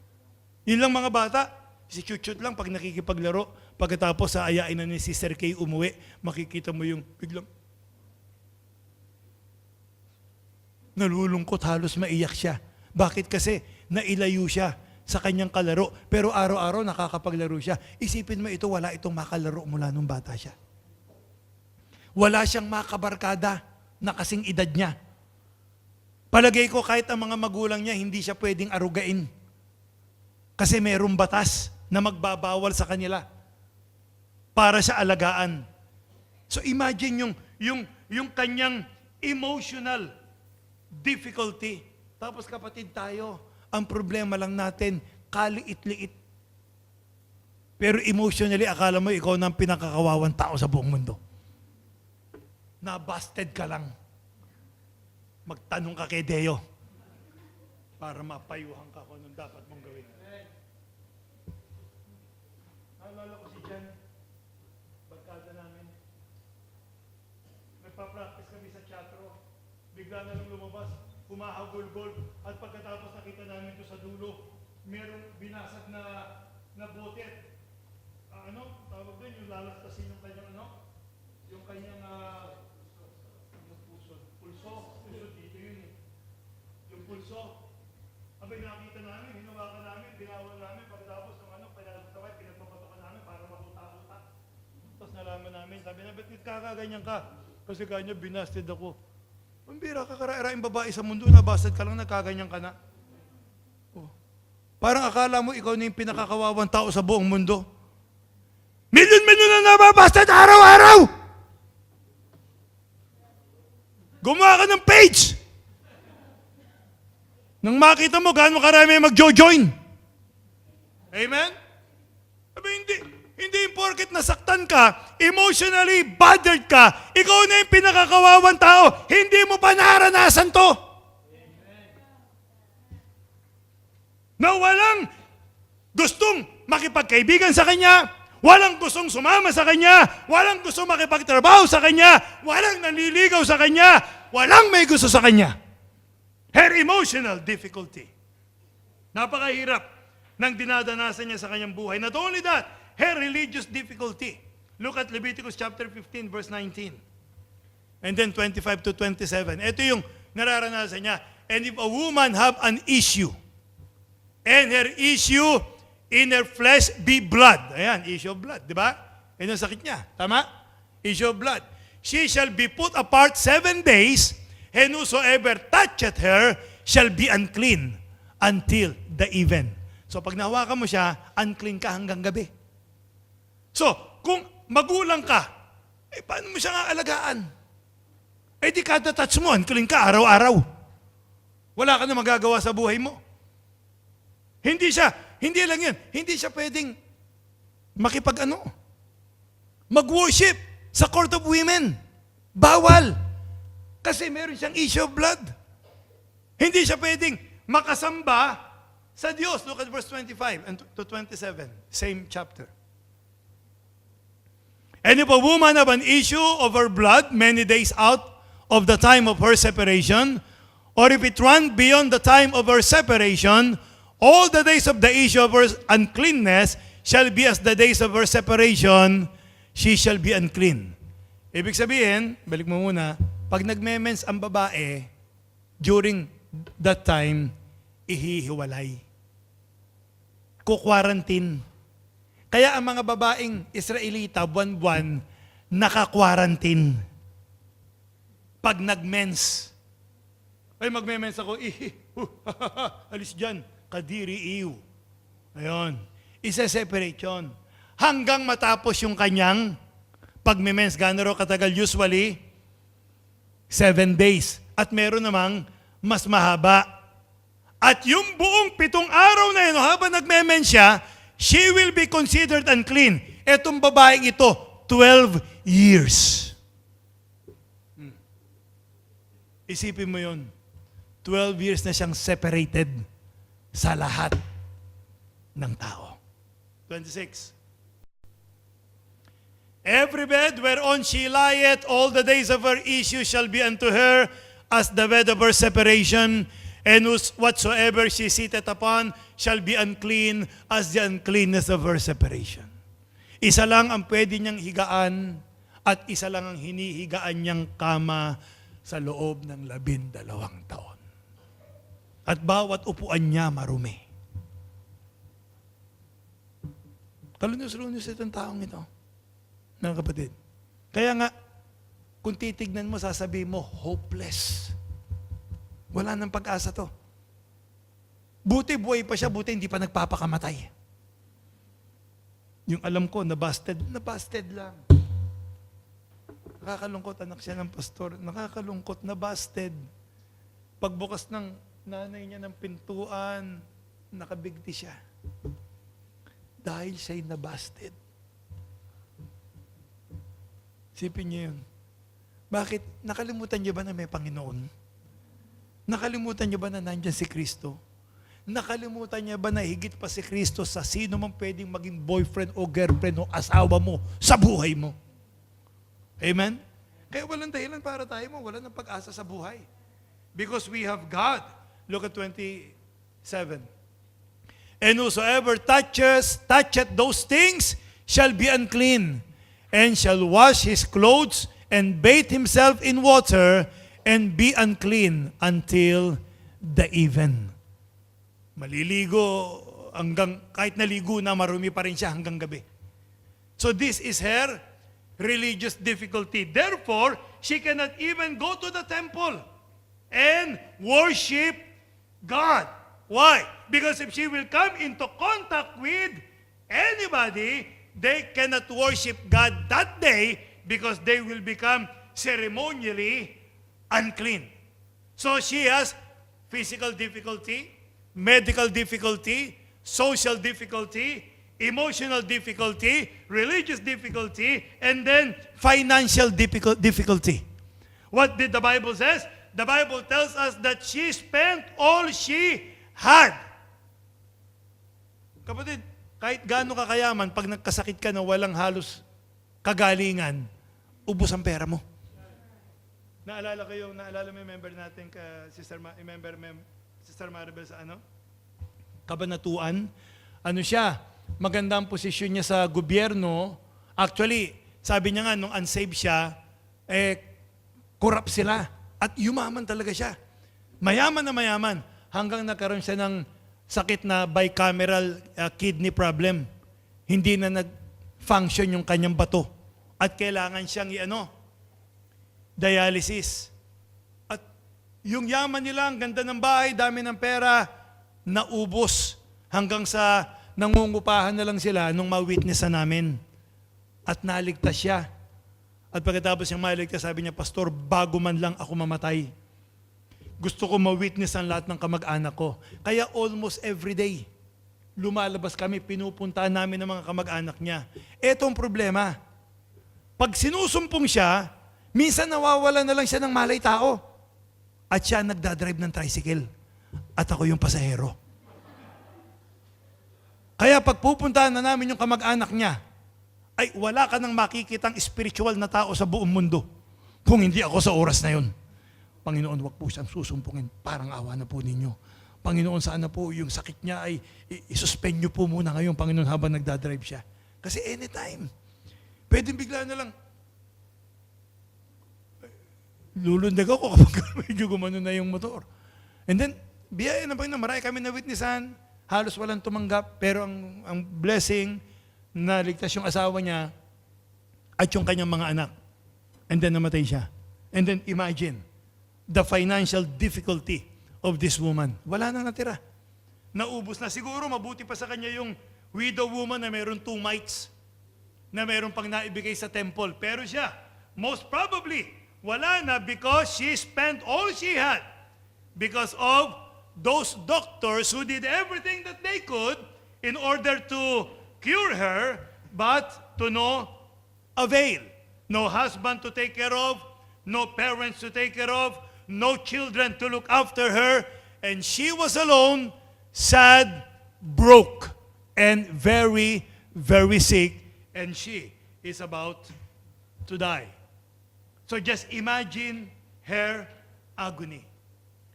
A: Yun lang mga bata, si Chuchut lang pag nakikipaglaro, pagkatapos sa ayain na ni Sister Kay umuwi, makikita mo yung biglang nalulungkot, halos maiyak siya. Bakit? Kasi nailayo siya sa kanyang kalaro, pero araw-araw nakakapaglaro siya. Isipin mo ito, wala itong makalaro mula nung bata siya. Wala siyang makabarkada na kasing edad niya. Palagay ko kahit ang mga magulang niya, hindi siya pwedeng arugain. Kasi mayroong batas na magbabawal sa kanila para sa alagaan. So imagine yung kanyang emotional difficulty. Tapos kapatid tayo, ang problema lang natin, kaliit-liit. Pero emotionally, akala mo ikaw na ang pinakakawawang tao sa buong mundo. Na-busted ka lang. Magtanong ka kay Deo para mapayuhan ka kung anong dapat mong gawin. Naalala ko si Jan, barkada namin. Nagpa-practice kami sa teatro. Bigla na lang lumabas, humahagulgol, at pagkatapos nakita namin ito sa dulo, meron binasag na bote. Tawag doon, yung lalastasin yung kanyang yung kanyang pulso dito yun eh. Yung pulso. Abay nakita namin, hinawakan namin, binawal namin, pagkatapos ng pinagtaway, pinagpapatokan namin para mabuta-buta. Tapos nalaman namin, sabi na, ba't kakaganyan ka? Kasi kanya binasted ako. Pambira ka, karairaing babae sa mundo, nabasted ka lang, nagkaganyan ka na. Oh. Parang akala mo, ikaw na yung pinakakawawang tao sa buong mundo. Milyon-milyon na nababasted araw-araw! Gumawa ka ng page! Nang makita mo, gaano karami mag-join. Amen? Sabi, hindi yung porket nasaktan ka, emotionally bothered ka, ikaw na yung pinakakawawang tao, hindi mo pa naranasan to. Na walang gustong makipagkaibigan sa kanya, walang gustong sumama sa kanya, walang gustong makipagtrabaho sa kanya, walang nanliligaw sa kanya, walang may gusto sa kanya. Her emotional difficulty. Napakahirap ng dinadanasan niya sa kanyang buhay. Not only that, her religious difficulty. Look at Leviticus chapter 15, verse 19. And then 25 to 27. Ito yung nararanasan niya. And if a woman have an issue, and her issue in her flesh be blood. Ayan, issue of blood, di ba? Yan ang sakit niya. Tama? Issue of blood. She shall be put apart 7 days, and whosoever toucheth her shall be unclean until the even. So pag nahawakan mo siya, unclean ka hanggang gabi. So, kung magulang ka, paano mo siya nga alagaan? Eh di kada touch mo, unclean ka araw-araw. Wala ka na magagawa sa buhay mo. Hindi lang yan, hindi siya pwedeng mag-worship sa court of women. Bawal. Kasi meron siyang issue of blood. Hindi siya pwedeng makasamba sa Diyos. Look at verse 25 and to 27, same chapter. And if a woman have an issue of her blood many days out of the time of her separation, or if it run beyond the time of her separation, all the days of the issue of her uncleanness shall be as the days of her separation, she shall be unclean. Ibig sabihin, balik mo muna, pag nagme-mens ang babae, during that time, ihihiwalay. Kukwarantin. Kaya ang mga babaeng Israelita, buwan-buwan, naka-quarantine. Pag nag-mens. Ay, magme-mens ako, alis dyan, kadiri iw. Ayun. Isa-separate yun. Hanggang matapos yung kanyang pag-mens. Gano'n raw katagal? Usually, 7 days. At meron namang mas mahaba. At yung buong 7 araw na yun, habang nagme-mens siya, she will be considered unclean. Etong babaeng ito, 12 years. Isipin mo yun. 12 years na siyang separated sa lahat ng tao. 26. Every bed whereon she lieth, all the days of her issue shall be unto her as the bed of her separation, and whatsoever she sitteth upon shall be unclean as the uncleanness of her separation. Isa lang ang pwede niyang higaan at isa lang ang hinihigaan niyang kama sa loob ng 12 taon. At bawat upuan niya marumi. Kalunos-lunos itong taong ito, mga kapatid. Kaya nga, kung titignan mo, sasabihin mo, hopeless. Wala nang pag-asa to. Buti buhay pa siya, buti hindi pa nagpapakamatay. Yung alam ko, nabasted lang. Nakakalungkot, anak siya ng pastor. Nakakalungkot, nabasted. Pagbukas ng nanay niya ng pintuan, nakabigti siya. Dahil siya'y nabasted. Sipin niyo yun. Bakit? Nakalimutan niyo ba na may Panginoon? Nakalimutan niyo ba na nandiyan si Kristo? Nakalimutan niya ba na higit pa si Kristo sa sino man pwedeng maging boyfriend o girlfriend o asawa mo sa buhay mo? Amen? Kaya walang dahilan para tayo mo, wala nang pag-asa sa buhay. Because we have God. Look at 27. And whosoever toucheth those things shall be unclean, and shall wash his clothes and bathe himself in water, and be unclean until the even. Maliligo hanggang, kahit naligo na, marumi pa rin siya hanggang gabi. So this is her religious difficulty. Therefore, she cannot even go to the temple and worship God. Why? Because if she will come into contact with anybody, they cannot worship God that day because they will become ceremonially unclean. So she has physical difficulty, medical difficulty, social difficulty, emotional difficulty, religious difficulty, and then financial difficulty. What did the Bible says? The Bible tells us that she spent all she had. Kapatid, kahit gaano ka kayaman, pag nagkasakit ka na walang halos kagalingan, ubos ang pera mo. Naalala mo yung member natin, Sister Maribel sa Kabanatuan. Ano siya? Maganda ang posisyon niya sa gobyerno. Actually, sabi niya nga, nung unsaved siya, corrupt sila. At yumaman talaga siya. Mayaman na mayaman. Hanggang nagkaroon siya ng sakit na bicameral kidney problem. Hindi na nag-function yung kanyang bato. At kailangan siyang dialysis. At yung yaman nila, ang ganda ng bahay, dami ng pera, naubos. Hanggang sa nangungupahan na lang sila nung ma-witnessan namin. At naligtas siya. At pagkatapos niyang maligtas, sabi niya, Pastor, bago man lang ako mamatay, gusto ko ma-witness ang lahat ng kamag-anak ko. Kaya almost every day, lumalabas kami, pinupuntahan namin ng mga kamag-anak niya. Ito ang problema. Pag sinusumpong siya, minsan nawawala na lang siya ng malay tao. At siya nagdadrive ng tricycle. At ako yung pasahero. Kaya pag pupuntahan na namin yung kamag-anak niya, ay wala ka nang makikitang spiritual na tao sa buong mundo kung hindi ako sa oras na yun. Panginoon, wag po siyang susumpungin. Parang awa na po ninyo. Panginoon, sana po yung sakit niya ay isuspend niyo po muna ngayon, Panginoon, habang nagdadrive siya. Kasi anytime, pwedeng bigla na lang, lulundag ako kapag medyo gumano na yung motor. And then, biyaya na Panginoon, marami kami na witnessan, halos walang tumanggap, pero ang blessing, na ligtas yung asawa niya at yung kanyang mga anak. And then namatay siya. And then imagine the financial difficulty of this woman. Wala na natira. Naubos na. Siguro mabuti pa sa kanya yung widow woman na mayroon 2 mites na mayroon pang naibigay sa temple. Pero siya, most probably, wala na because she spent all she had because of those doctors who did everything that they could in order to cure her, but to no avail. No husband to take care of, no parents to take care of, no children to look after her, and she was alone, sad, broke, and very, very sick, and she is about to die. So just imagine her agony.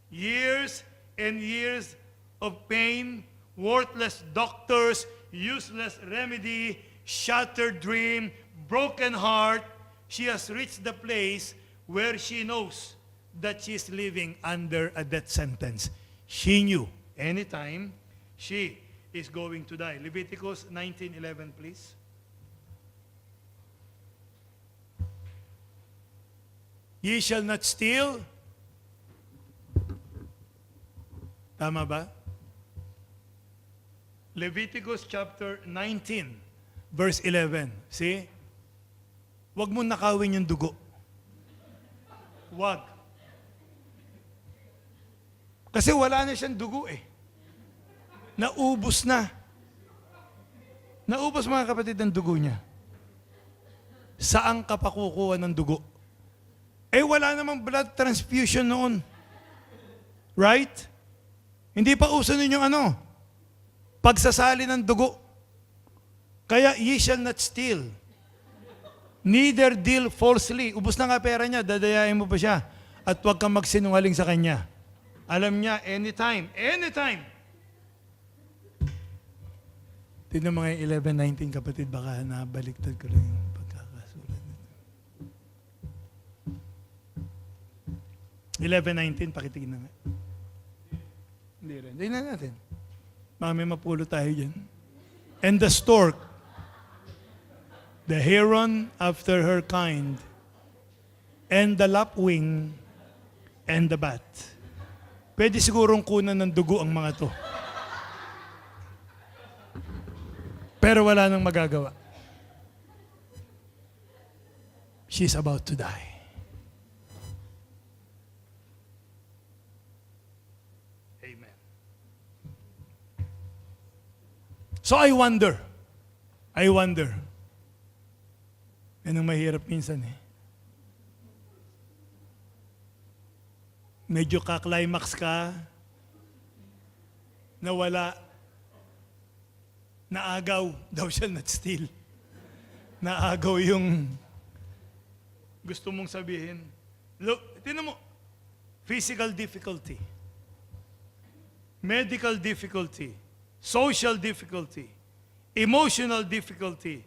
A: Years and years of pain, worthless doctors, useless remedy, shattered dream, broken heart. She has reached the place where she knows that she is living under a death sentence. She knew anytime she is going to die. Leviticus 19:11, please. Ye shall not steal. Tama ba? Leviticus chapter 19, verse 11. See? Huwag mo nakawin yung dugo. Huwag. Kasi wala na siyang dugo eh. Naubos na. Naubos mga kapatid ang dugo niya. Saan ka pa kukuha ng dugo? Eh wala namang blood transfusion noon. Right? Hindi pa uso ninyong pagsasali ng dugo. Kaya, ye shall not steal. Neither deal falsely. Ubus na nga pera niya, dadayain mo pa siya. At huwag kang magsinungaling sa kanya. Alam niya, anytime. Tignan mga 11:19 kapatid, baka nabaliktad ko lang yung pagkakasulat nito. 11:19, pakitingin na nga. Hindi rin. Tingnan natin. Mami, mapulo tayo dyan. And the stork, the heron after her kind, and the lapwing, and the bat. Pwede sigurong kunan ng dugo ang mga to. Pero wala nang magagawa. She's about to die. So I wonder. Yan ang mahirap minsan eh. Medyo ka-climax ka, nawala, naagaw, thou shall not steal. Naagaw yung gusto mong sabihin. Look, tinan mo, physical difficulty, medical difficulty, social difficulty, emotional difficulty,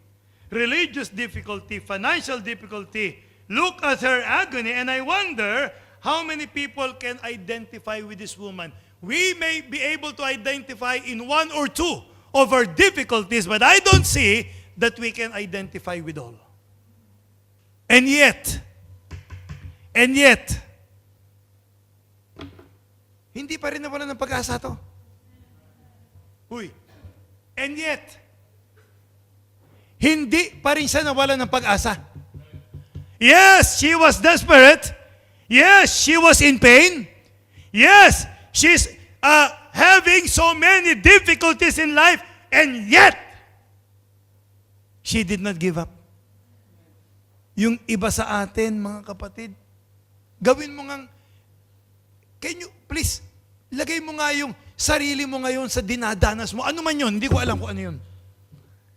A: religious difficulty, financial difficulty. Look at her agony, and I wonder how many people can identify with this woman. We may be able to identify in 1 or 2 of our difficulties, but I don't see that we can identify with all. And yet, hindi pa rin nawala ng pag-asa to. And yet, hindi pa rin siya nawala ng pag-asa. Yes, she was desperate. Yes, she was in pain. Yes, she's having so many difficulties in life, and yet, she did not give up. Yung iba sa atin, mga kapatid, gawin mo ngang, can you, please, lagay mo nga yung sarili mo ngayon sa dinadanas mo. Ano man yun? Hindi ko alam kung ano yun.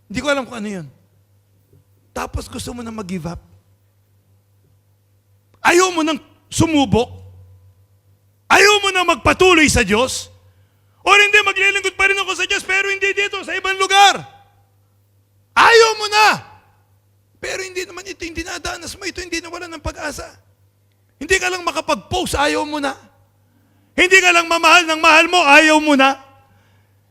A: Hindi ko alam kung ano yun. Tapos gusto mo na mag-give up. Ayaw mo nang sumubok. Ayaw mo na magpatuloy sa Diyos. O hindi, maglilingkod pa rin ako sa Diyos, pero hindi dito, sa ibang lugar. Ayaw mo na. Pero hindi naman ito, hindi dinadanas mo ito, hindi nawala ng pag-asa. Hindi ka lang makapag-post, ayaw mo na. Hindi ka lang mamahal ng mahal mo, ayaw mo na.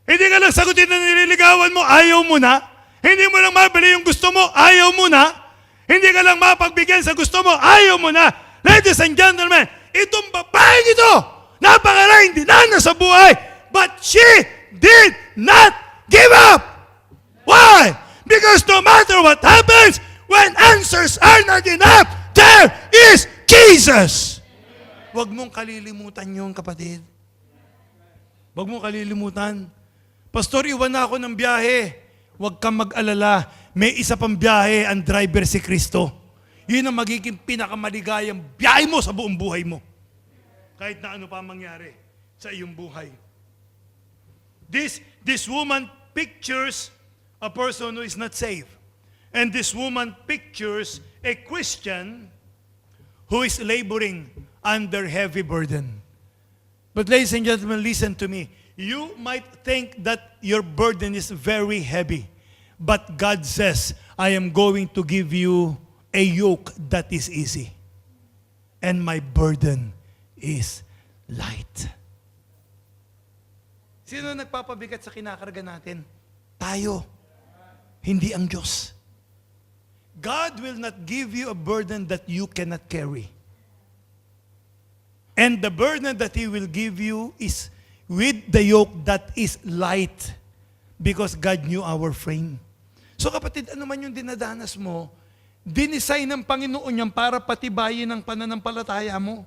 A: Hindi ka lang sagutin na nililigawan mo, ayaw mo na. Hindi mo lang mabili yung gusto mo, ayaw mo na. Hindi ka lang mapagbigyan sa gusto mo, ayaw mo na. Ladies and gentlemen, itong babaeng ito, napakaraming dinanas sa buhay, but she did not give up. Why? Because no matter what happens, when answers are not enough, there is Jesus. Huwag mong kalilimutan yung kapatid. Huwag mong kalilimutan. Pastor, iwan na ako ng biyahe. Huwag kang mag-alala. May isa pang biyahe, ang driver si Kristo. Yun ang magiging pinakamaligayang biyahe mo sa buong buhay mo. Kahit na ano pa mangyari sa iyong buhay. This woman pictures a person who is not saved. And this woman pictures a Christian who is laboring under heavy burden. But ladies and gentlemen, listen to me. You might think that your burden is very heavy. But God says, I am going to give you a yoke that is easy. And my burden is light. Sino nagpapabigat sa kinakarga natin? Tayo. Hindi ang Diyos. God will not give you a burden that you cannot carry. And the burden that He will give you is with the yoke that is light. Because God knew our frame. So kapatid, ano man yung dinadanas mo, dinesign ng Panginoon yan para patibayin ang pananampalataya mo.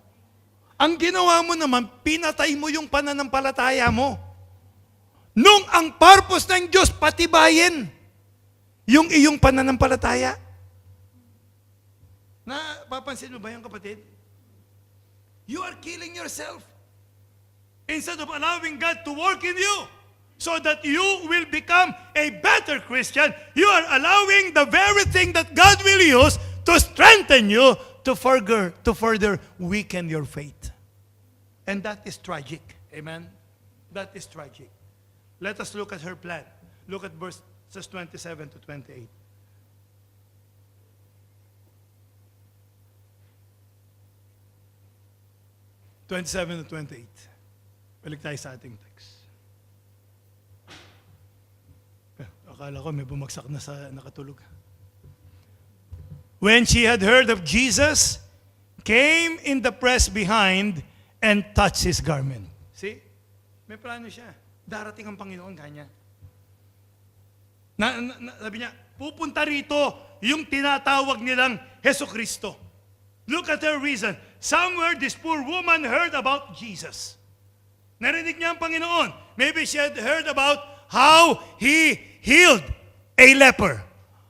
A: Ang ginawa mo naman, pinatay mo yung pananampalataya mo. Nung ang purpose ng Diyos, patibayin yung iyong pananampalataya. Napapansin mo ba yung kapatid? You are killing yourself. Instead of allowing God to work in you, so that you will become a better Christian, you are allowing the very thing that God will use to strengthen you to further weaken your faith. And that is tragic. Amen? That is tragic. Let us look at her plan. Look at verses 27 to 28. (27 to 28). Balik tayo sa ating text. Akala ko may bumagsak na sa nakatulog. When she had heard of Jesus, came in the press behind and touched His garment. See? May plano siya. Darating ang Panginoon, kanya. Sabi niya, pupunta rito yung tinatawag nilang Jesucristo. Look at her reason. Somewhere this poor woman heard about Jesus. Narinig niya ang Panginoon. Maybe she had heard about how He healed a leper.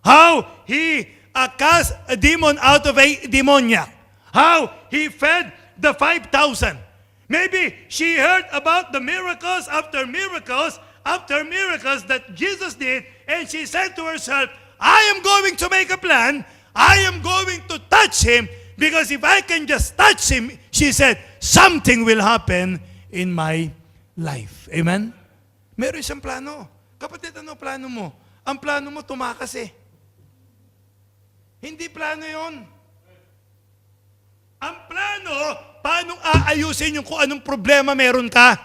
A: How He cast a demon out of a demoniac. How He fed the 5,000. Maybe she heard about the miracles after miracles that Jesus did, and she said to herself, I am going to make a plan. I am going to touch Him, because if I can just touch Him, she said, something will happen in my life. Amen? Meron siyang plano. Kapatid, ano plano mo? Ang plano mo, tumakas eh. Hindi plano yon. Ang plano, paano aayusin yung kung anong problema meron ka?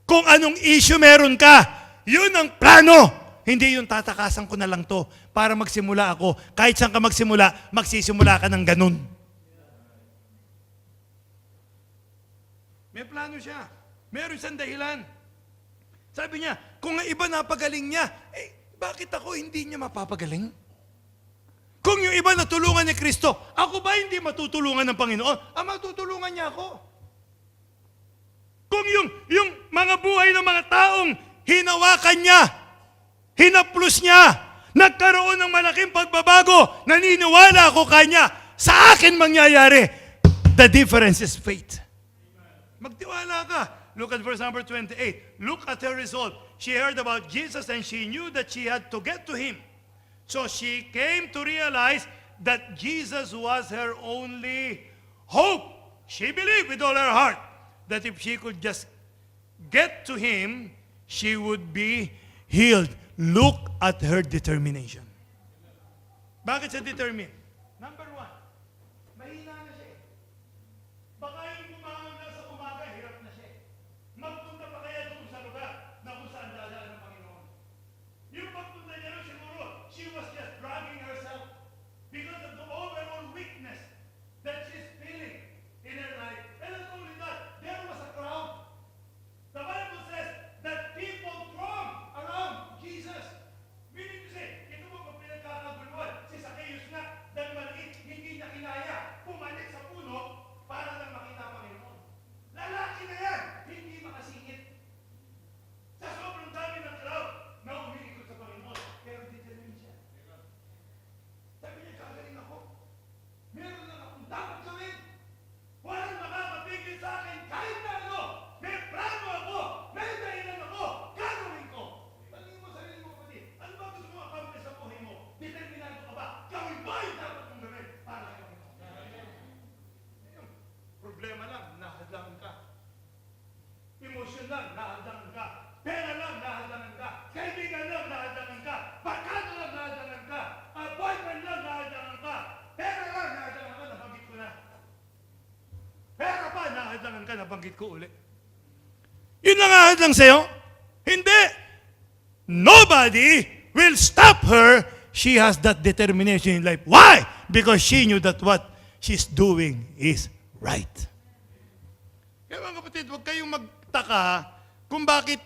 A: Kung anong issue meron ka? Yun ang plano. Hindi yung tatakasan ko na lang to para magsimula ako. Kahit saan ka magsimula, magsisimula ka ng ganun. May plano siya. Meron siyang dahilan. Sabi niya, kung ang iba napagaling niya, bakit ako hindi niya mapapagaling? Kung yung iba natulungan ni Kristo, ako ba hindi matutulungan ng Panginoon? Matutulungan niya ako. Kung yung mga buhay ng mga taong hinawakan niya, hinaplos niya, nagkaroon ng malaking pagbabago, naniniwala ako kanya, sa akin mangyayari. The difference is faith. Magtiwala ka. Look at verse number 28. Look at her result. She heard about Jesus and she knew that she had to get to him. So she came to realize that Jesus was her only hope. She believed with all her heart that if she could just get to him, she would be healed. Look at her determination. Bakit siya determined? Number one, mahina na siya eh. Baka yung bumangon na sa umaga, hirap na siya eh. Magpunta pa kaya doon sa lugar na kung saan dadaan ng Panginoon. Yung pagpunta niya rin siguro, she was just dragging herself because of the overall weakness that she's feeling in her life. And not only that, there was a crowd. The Bible says that people thronged around Jesus. Meaning to say, ito mo kung pinagkakaguluhan, si Zacchaeus nga, dahil maliit, hindi niya kinaya, pumanik sa puno para lang makita ang Panginoon. Lalaki na yan, hindi makasingit. Sa sobrang dami ng crowd na umiikot sa Panginoon, pero determined siya. Sabi niya, kagaling ako. Meron lang akong dapat gawin. Walang makakapigil sa akin kahit na ano. May plano ako. May dahilan ako. Gagawin ko. Tanungin mo sarili mo, kapatid. Ano ba gusto mo accomplish sa buhay mo? Determinado ka ba? Gawin ba yung dapat mong gawin para sa Panginoon? Yung problema lang, nahadlangan ka. Emotion lang, nahadlangan ka. Pera lang, nahadlangan ka. Kaibigan lang, nahadlangan ka. Barkada lang, nahadlangan ka. Boyfriend lang, nahadlangan ka. Pera lang, nahadlangan ka. Nabanggit ko na. Pera pa, nahadlangan ka. Nabanggit ko ulit. Yun lang ahadlang sa'yo? Hindi. Nobody will stop her. She has that determination in life. Why? Because she knew that what she's doing is right. Kaya mga kapatid, huwag kayong magtaka kung bakit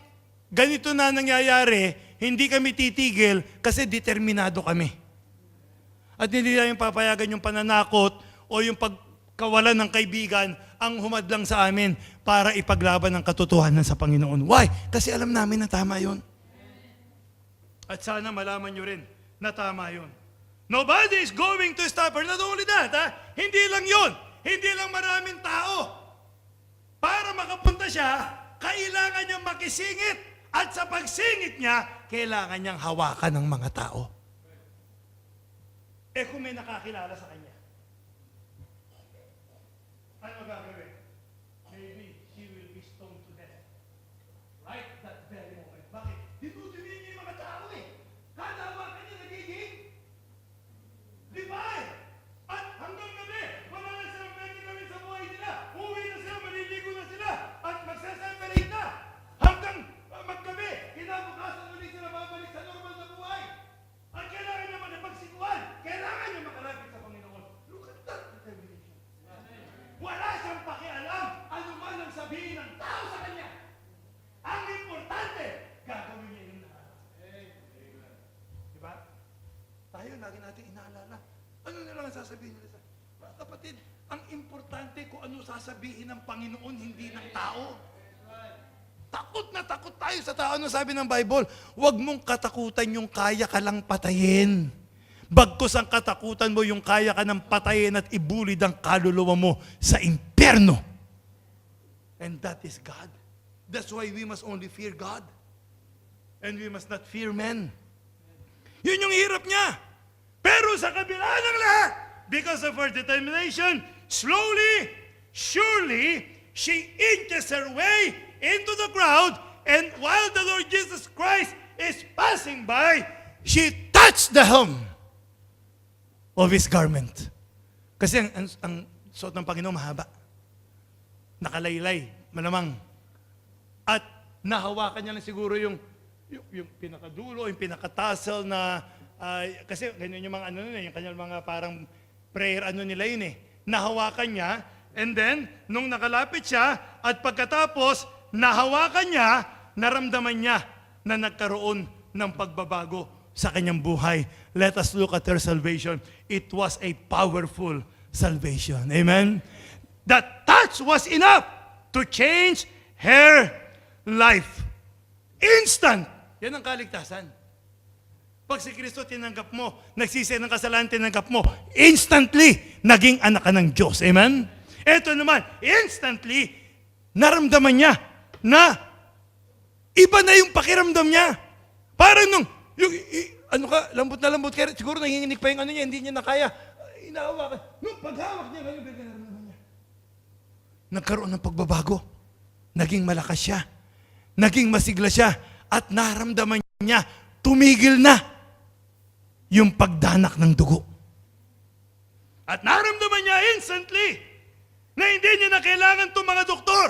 A: ganito na nangyayari, hindi kami titigil kasi determinado kami. At hindi namin papayagan yung pananakot o yung pagkawalan ng kaibigan ang humadlang sa amin para ipaglaban ang katotohanan sa Panginoon. Why? Kasi alam namin na tama yun. At sana malaman nyo rin na tama yun. Nobody is going to stop her. Not only that, hindi lang yun. Hindi lang maraming tao. Para makapunta siya, kailangan niyang makisingit. At sa pagsingit niya, kailangan niyang hawakan ng mga tao. Kung may nakakilala sa kanya, ano gagawin? Maybe she will be stoned to death. Right? That very moment. Bakit? Dinudinin niya yung mga tao eh. Kada hawakan niya nagiging divine. At hanggang gabi, wala na silang pwede gawin sa buhay nila. Uwi na sila, maliligo na sila. At magsaseparate na. Hanggang maggabi, kinabukasan ulit sila babalik sa normal na buhay. At kailangan naman na pagsikuhan. Kailangan niya makalapit sa Panginoon. Look at that determination. Wala siyang pakialam ano man ang sabihin ng tao sa kanya. Ang importante, gagawin niya yung lahat. Diba? Tayo, lagi natin inaalala. Ano na lang ang sasabihin nila? Mga kapatid, ang importante kung ano sasabihin ng Panginoon, hindi ng tao. Takot na takot tayo sa tao. Ano sabi ng Bible? Huwag mong katakutan yung kaya ka lang patayin. Bagkus ang katakutan mo yung kaya ka ng patayin at ibulid ang kaluluwa mo sa impyerno. And that is God. That's why we must only fear God. And we must not fear men. Yun yung hirap niya. Pero sa kabila ng lahat, because of her determination, slowly, surely, she inches her way into the crowd, and while the Lord Jesus Christ is passing by, she touched the hem of His garment. Kasi ang suot ng Panginoon mahaba. Nakalaylay, malamang. At nahawakan niya na siguro yung pinakadulo, yung pinakatassel na, kasi ganyan yung mga ano nun, yung kanyang mga parang prayer ano nila yun eh. Nahawakan niya, and then, nung nakalapit siya, at pagkatapos, nahawakan niya, naramdaman niya na nagkaroon ng pagbabago sa kanyang buhay. let us look at her salvation. It was a powerful salvation. Amen? That touch was enough to change her life. Instant. Yan ang kaligtasan. Pag si Kristo tinanggap mo, nagsisi ng kasalanan tinanggap mo, instantly, naging anak ka ng Diyos. Amen? Ito naman, instantly, naramdaman niya na iba na yung pakiramdam niya. Parang nung, lambot na lambot ka, siguro nanginginig pa yung ano niya, hindi niya na kaya. Inahawakan. Nung paghawak niya, ngayon, naramdaman niya. Nagkaroon ng pagbabago. Naging malakas siya. Naging masigla siya. At naramdaman niya, tumigil na yung pagdanak ng dugo. At naramdaman niya instantly na hindi niya na kailangan itong mga doktor.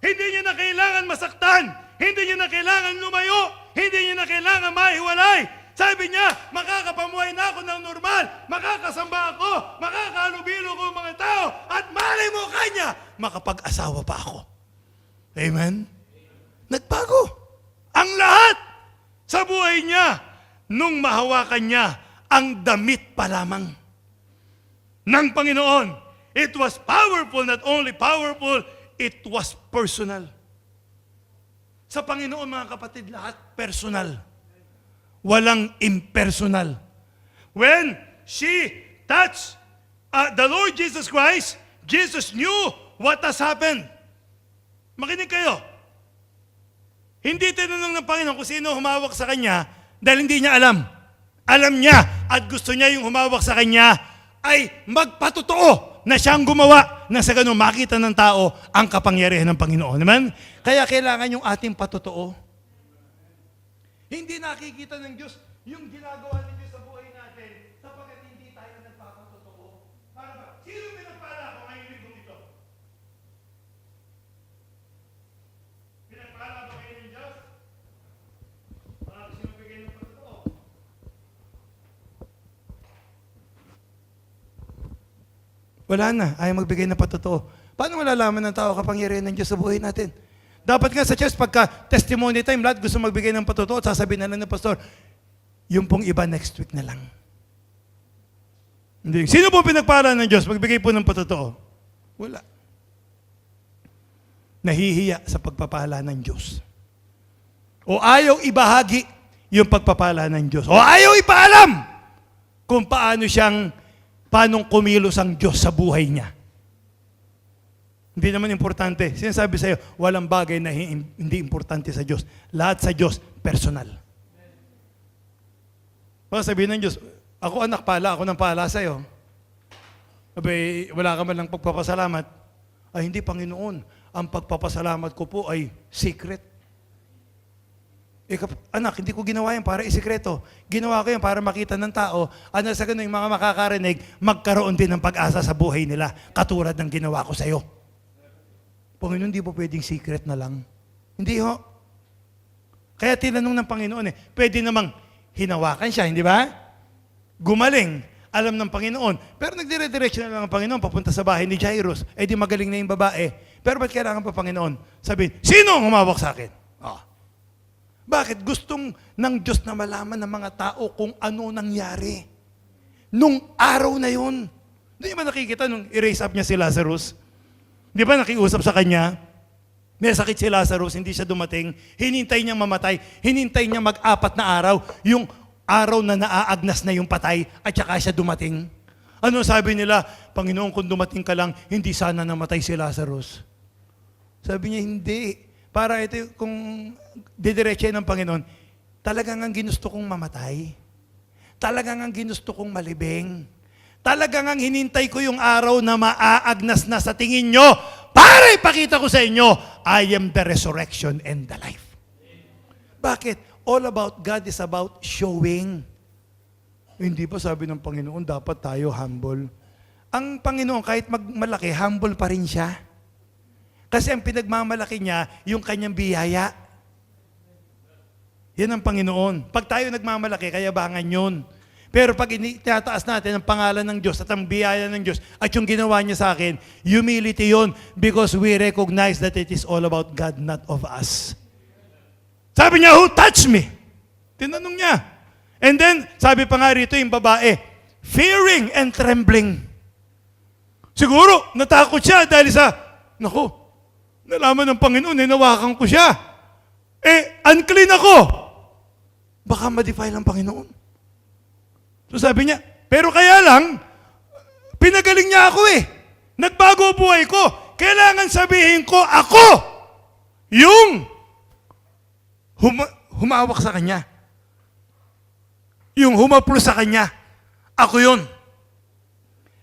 A: Hindi niya na kailangan masaktan. Hindi niya na kailangan lumayo. Hindi niya na kailangan mahiwalay. Sabi niya, makakapamuhay na ako ng normal. Makakasamba ako. Makakahalubilo ko ang mga tao. At malay mo kanya, makapag-asawa pa ako. Amen? Nagbago. Ang lahat sa buhay niya nung mahawakan niya ang damit pa lamang ng Panginoon. It was powerful, not only powerful, it was personal. Sa Panginoon, mga kapatid, lahat personal. Walang impersonal. When she touched the Lord Jesus Christ, Jesus knew what has happened. Makinig kayo. Hindi tinanong ng Panginoon kung sino humawak sa Kanya dahil hindi niya alam. Alam niya at gusto niya yung humawak sa Kanya ay magpatotoo na siyang gumawa na sa ganun makita ng tao ang kapangyarihan ng Panginoon. Amen? Kaya kailangan yung ating patotoo. Hindi nakikita ng Diyos yung ginagawa ng Diyos sa buhay natin sapagkat hindi tayo nagpapatotoo. Para ba? Sino pinagpala ako ngayong libong ito? Pinagpala ba kayo ng Diyos? Para sino bigay ng patotoo? Wala na. Ayaw magbigay ng patotoo. Paano malalaman ng tao kapangyarihan ng Diyos sa buhay natin? Dapat nga sa church, pagka testimony time, lahat gusto magbigay ng patotoo at sasabihin na lang ng pastor, yung pong iba next week na lang. Hindi. Sino po pinagpala ng Diyos? Magbigay po ng patotoo. Wala. Nahihiya sa pagpapala ng Diyos. O ayaw ibahagi yung pagpapala ng Diyos. O ayaw ipaalam kung paano kumilos ang Diyos sa buhay niya. Hindi naman importante. Sinasabi sa iyo, walang bagay na hindi importante sa Diyos. Lahat sa Diyos, personal. Baka sabihin ng Diyos, ako anak pala, ako nang pala sa iyo. Abay, wala ka man lang pagpapasalamat. Ay, hindi, Panginoon. Ang pagpapasalamat ko po ay secret. Anak, hindi ko ginawa yan para isikreto. Ginawa ko yan para makita ng tao. Ano sa ganun, yung mga makakarinig, magkaroon din ng pag-asa sa buhay nila, katulad ng ginawa ko sa iyo. Panginoon, hindi po pwedeng secret na lang. Hindi ho. Kaya tinanong ng Panginoon pwede namang hinawakan siya, hindi ba? Gumaling, alam ng Panginoon. Pero nagdire-direction na lang ang Panginoon papunta sa bahay ni Jairus. Di magaling na yung babae. Pero ba't kailangan pa Panginoon? Sabihin, sino ang humawak sa akin? Bakit? Gustong ng Diyos na malaman ng mga tao kung ano nangyari. Nung araw na yun. Hindi ba nakikita nung i-raise up niya si Lazarus? Di ba nakiusap sa kanya? May sakit si Lazarus, hindi siya dumating. Hinintay niyang mamatay. Hinintay niyang mag-4 na araw. Yung araw na naaagnas na yung patay at saka siya dumating. Ano sabi nila? Panginoon, kung dumating ka lang, hindi sana namatay si Lazarus. Sabi niya, hindi. Para ito, kung didiretso ng Panginoon, talagang ang ginusto kong mamatay. Talagang ang ginusto kong malibing. Talagang ang hinintay ko yung araw na maaagnas na sa tingin nyo para ipakita ko sa inyo, I am the resurrection and the life. Bakit? All about God is about showing. Hindi pa sabi ng Panginoon, dapat tayo humble. Ang Panginoon, kahit malaki, humble pa rin siya. Kasi ang pinagmamalaki niya, yung kanyang biyaya. Yan ang Panginoon. Pag tayo nagmamalaki, kayabangan yun. Pero pag tinataas natin ang pangalan ng Diyos at ang biyaya ng Diyos at yung ginawa niya sa akin, humility yun because we recognize that it is all about God, not of us. Sabi niya, who touched me? Tinanong niya. And then, sabi pa nga rito yung babae, fearing and trembling. Siguro, natakot siya dahil sa, naku, nalaman ng Panginoon, hinawakan ko siya. Unclean ako. Baka ma-defile ang Panginoon. So sabi niya, pero kaya lang, pinagaling niya ako Nagbago buhay ko. Kailangan sabihin ko, ako yung humawak sa kanya. Yung humaplos sa kanya. Ako yun.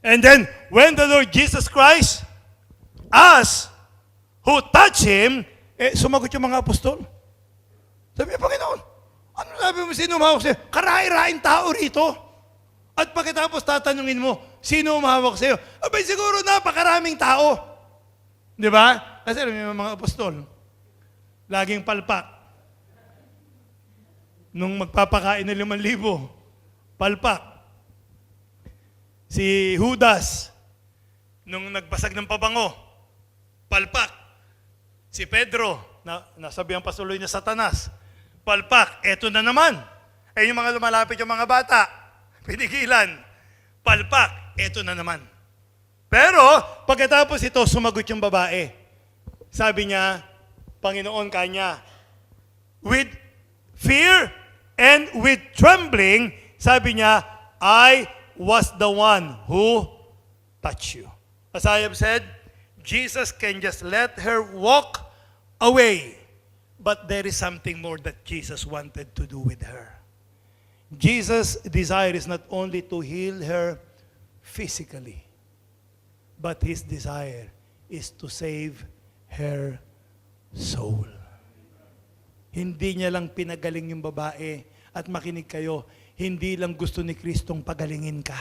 A: And then, when the Lord Jesus Christ asked who touched him, sumagot yung mga apostol. Sabi niya, Panginoon, ano sabi mo, sino humawak sa'yo? Karahay-raing tao rito. At pagkatapos tatanungin mo, sino humawak sa'yo? Abay, siguro napakaraming tao. Di ba? Kasi alam niyo mga apostol, laging palpak. Nung magpapakain ng 5,000, palpak. Si Judas, nung nagbasag ng pabango, palpak. Si Pedro, nasabihan pasuloy na Satanas, palpak. Eto na naman. Yung mga lumalapit yung mga bata, pinigilan, palpak. Eto na naman. Pero, pagkatapos ito, sumagot yung babae. Sabi niya, Panginoon kanya, with fear and with trembling, sabi niya, I was the one who touched you. As I have said, Jesus can just let her walk away. But there is something more that Jesus wanted to do with her. Jesus' desire is not only to heal her physically, but His desire is to save her soul. Hindi niya lang pinagaling yung babae. At makinig kayo, hindi lang gusto ni Kristong pagalingin ka.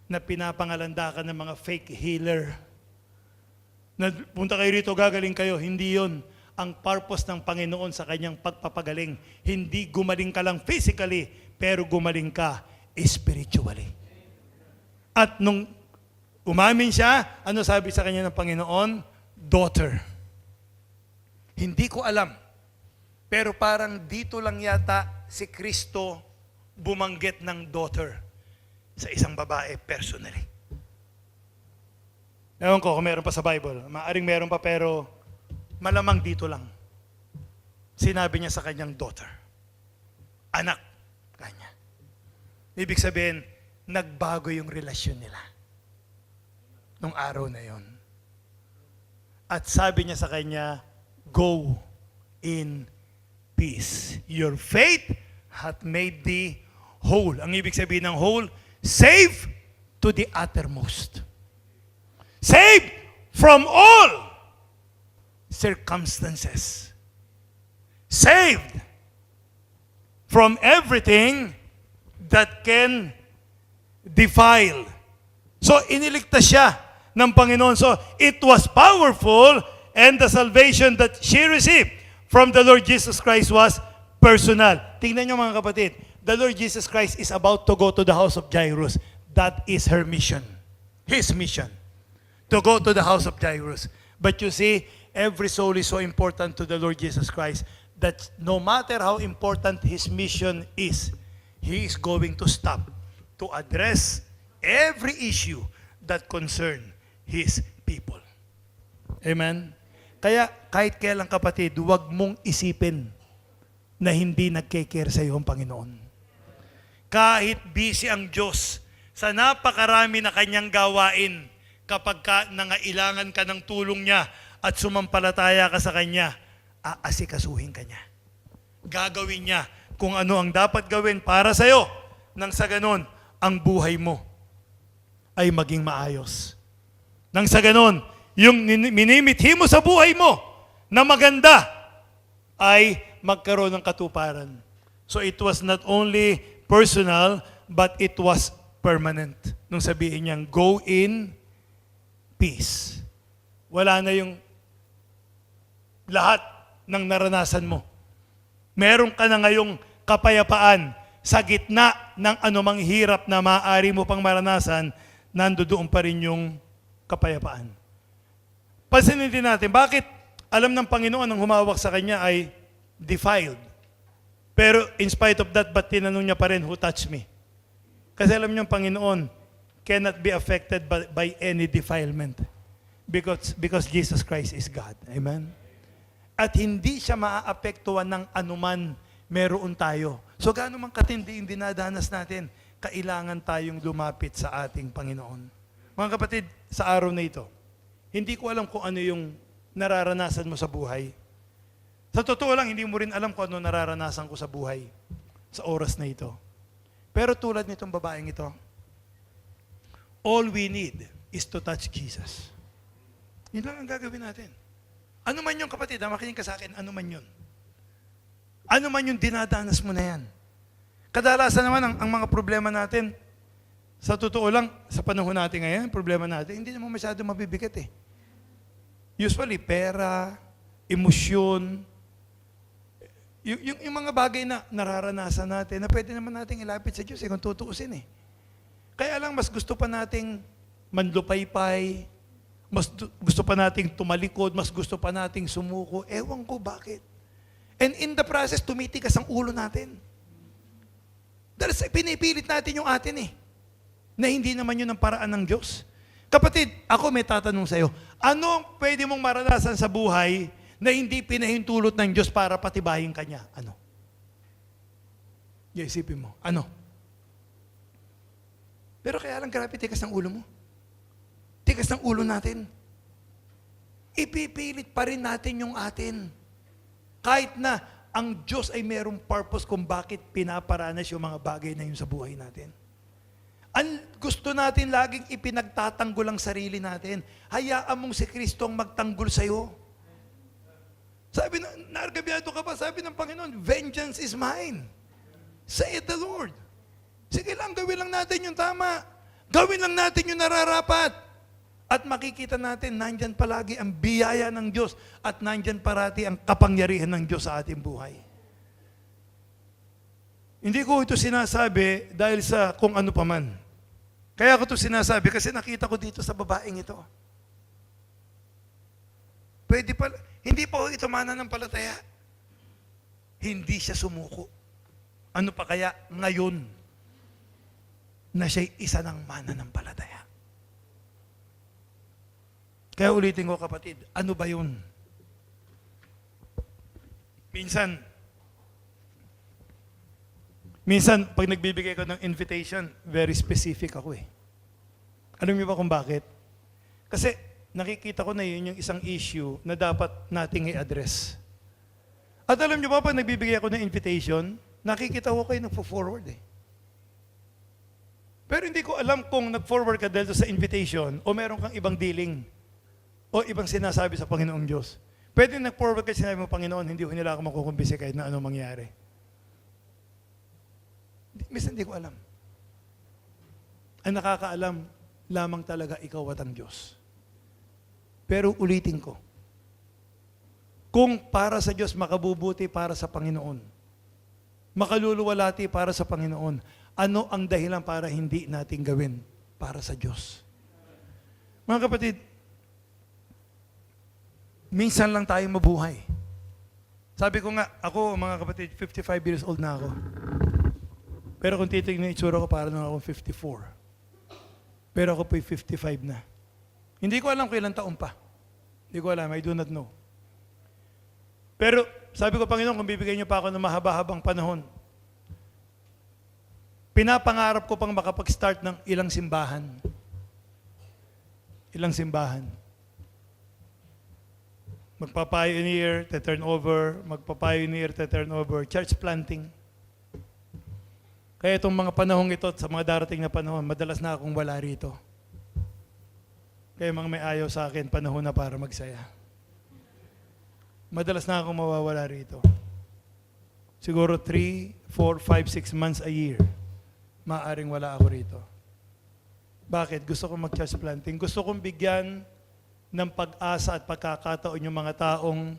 A: Na pinapangalanda ka ng mga fake healer. Na punta kayo rito, gagaling kayo. Hindi yon ang purpose ng Panginoon sa kanyang pagpapagaling. Hindi gumaling ka lang physically, pero gumaling ka spiritually. At nung umamin siya, ano sabi sa kanya ng Panginoon? Daughter. Hindi ko alam. Pero parang dito lang yata si Kristo bumanggit ng daughter sa isang babae personally. Ewan ko kung meron pa sa Bible. Maaring meron pa pero malamang dito lang. Sinabi niya sa kanyang daughter. Anak kanya. Ibig sabihin, nagbago yung relasyon nila nung araw na yon. At sabi niya sa kanya, go in peace. Your faith hath made thee whole. Ang ibig sabihin ng whole, save to the uttermost. Save from all circumstances. Saved from everything that can defile. So, iniligtas siya ng Panginoon. So, it was powerful and the salvation that she received from the Lord Jesus Christ was personal. Tingnan niyo mga kapatid, the Lord Jesus Christ is about to go to the house of Jairus. That is her mission. His mission. To go to the house of Jairus. But you see, every soul is so important to the Lord Jesus Christ that no matter how important His mission is, He is going to stop to address every issue that concern His people. Amen? Kaya kahit kailan kapatid, huwag mong isipin na hindi nagke-care sa iyo ang Panginoon. Kahit busy ang Diyos sa napakarami na kanyang gawain, kapag nangailangan ka ng tulong niya at sumampalataya ka sa kanya, aasikasuhin ka niya. Gagawin niya kung ano ang dapat gawin para sa iyo, nang sa ganon, ang buhay mo ay maging maayos. Nang sa ganon, yung minimithi mo sa buhay mo na maganda ay magkaroon ng katuparan. So it was not only personal, but it was permanent. Nung sabihin niyang, go in peace. Wala na yung lahat ng naranasan mo. Meron ka na ngayong kapayapaan sa gitna ng anumang hirap na maaari mo pang maranasan, nandoon pa rin yung kapayapaan. Pansinin din natin, bakit alam ng Panginoon ang humawak sa kanya ay defiled? Pero in spite of that, ba't tinanong niya pa rin, who touched me? Kasi alam niyo, ang Panginoon cannot be affected by any defilement. Because Jesus Christ is God. Amen? At hindi siya maaapektuhan ng anuman meron tayo. So gaano man katindi yung dinadanas natin, kailangan tayong lumapit sa ating Panginoon. Mga kapatid, sa araw na ito, hindi ko alam kung ano yung nararanasan mo sa buhay. Sa totoo lang, hindi mo rin alam kung ano nararanasan ko sa buhay sa oras na ito. Pero tulad nitong babaeng ito, all we need is to touch Jesus. Yun lang ang gagawin natin. Ano man yun, kapatid, makinig ka sa akin, ano man yun. Ano man yung dinadanas mo na yan. Kadalasan naman ang mga problema natin, sa totoo lang, sa panahon natin ngayon, problema natin, hindi naman masyado mabibigat eh. Usually, pera, emosyon, yung mga bagay na nararanasan natin, na pwede naman nating ilapit sa Diyos kung tutuusin eh. Kaya lang, mas gusto pa nating manlupaypay, mas gusto pa nating tumalikod, mas gusto pa nating sumuko. Ewan ko bakit. And in the process, tumitigas ang ulo natin. Dahil pinipilit natin yung atin eh, na hindi naman yun ang paraan ng Diyos. Kapatid, ako may tatanong sa iyo, ano ang pwede mong maranasan sa buhay na hindi pinahintulot ng Diyos para patibayin ka niya? Ano? Isipin mo. Ano? Pero kaya lang grabe, tigas ng ulo mo. Tigas ng ulo natin. Ipipilit pa rin natin yung atin. Kahit na ang Diyos ay mayroong purpose kung bakit pinaparanas yung mga bagay na yun sa buhay natin. Ang gusto natin laging ipinagtatanggol ang sarili natin. Hayaan mong si Kristo ang magtanggol sa'yo. Sabi na, naargabyado ka pa, sabi ng Panginoon, vengeance is mine. Saith the Lord. Sige lang, gawin lang natin yung tama. Gawin lang natin yung nararapat. At makikita natin, nandyan palagi ang biyaya ng Diyos at nandyan parati ang kapangyarihan ng Diyos sa ating buhay. Hindi ko ito sinasabi dahil sa kung ano paman. Kaya ko ito sinasabi kasi nakita ko dito sa babaeng ito. Pwede pala, hindi pa ito mananampalataya. Hindi siya sumuko. Ano pa kaya ngayon na siya'y isa ng mananampalataya? Kaya ulitin ko kapatid, ano ba yun? Minsan, pag nagbibigay ko ng invitation, very specific ako eh. Alam niyo ba kung bakit? Kasi nakikita ko na yun yung isang issue na dapat nating i-address. At alam niyo ba, pag nagbibigay ako ng invitation, nakikita ko kayo nagpo-forward eh. Pero hindi ko alam kung nag-forward ka dahil sa invitation o meron kang ibang dealing o ibang sinasabi sa Panginoong Diyos. Pwede nag-forward ka sinabi mo, Panginoon, hindi ko nila ako makukumbisi kahit na anong mangyari. Minsan hindi ko alam. Ang nakakaalam, lamang talaga ikaw at ang Diyos. Pero ulitin ko, kung para sa Diyos makabubuti para sa Panginoon, makaluluwalhati para sa Panginoon, ano ang dahilan para hindi natin gawin para sa Diyos? Mga kapatid, minsan lang tayo mabuhay. Sabi ko nga, ako mga kapatid, 55 years old na ako. Pero kung titignan yung itsura ko, parang akong 54. Pero ako po'y 55 na. Hindi ko alam kung ilang taon pa. Hindi ko alam, I do not know. Pero sabi ko, Panginoon, kung bibigyan niyo pa ako ng mahaba-habang panahon, pinapangarap ko pang makapag-start ng ilang simbahan. Ilang simbahan. Magpa-pioneer, turnover, magpa-pioneer, turnover, church planting. Kaya itong mga panahong ito, sa mga darating na panahon, madalas na akong wala rito. Kaya mga may ayaw sa akin, panahon na para magsaya. Madalas na akong mawawala rito. Siguro 3, 4, 5, 6 months a year, maaaring wala ako rito. Bakit? Gusto kong mag-church planting. Gusto kong bigyan ng pag-asa at pagkakataon yung mga taong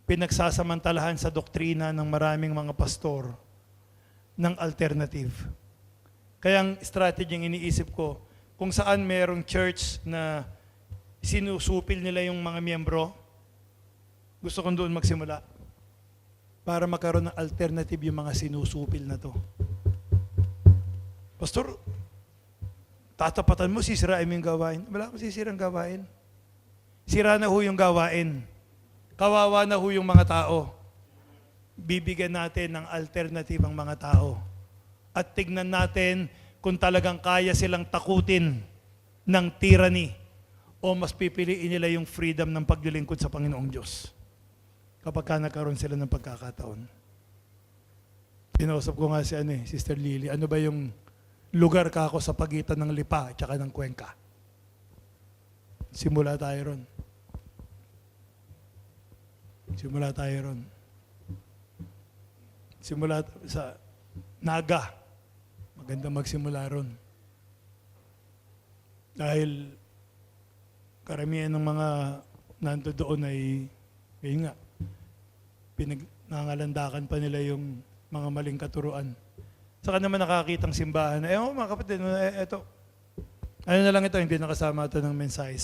A: pinagsasamantalahan sa doktrina ng maraming mga pastor ng alternative. Kaya ang strategy yung iniisip ko, kung saan merong church na sinusupil nila yung mga miyembro, gusto kong doon magsimula.
B: para magkaroon ng alternative yung mga sinusupil na to. Pastor, tatapatan mo, sisirain mo yung gawain. Wala akong sisirang gawain. Sira na ho yung gawain. Kawawa na ho yung mga tao. Bibigyan natin ng alternative ang mga tao. At tignan natin kung talagang kaya silang takutin ng tyranny o mas pipiliin nila yung freedom ng paglilingkod sa Panginoong Diyos. Kapag ka nagkaroon sila ng pagkakataon. Pinausap ko nga si Sister Lily, ano ba yung lugar ka ako sa pagitan ng Lipa at saka ng Cuenca? Simula tayo ron. Simula tayo ron. Simula sa Naga. Maganda magsimula ron. Dahil karamihan ng mga nanto doon ay, yun nga, nangangalandakan pa nila yung mga maling katuruan. Saka naman nakakitang simbahan na, mga kapatid, eto, ano na lang ito, hindi nakasama ito ng mensahe.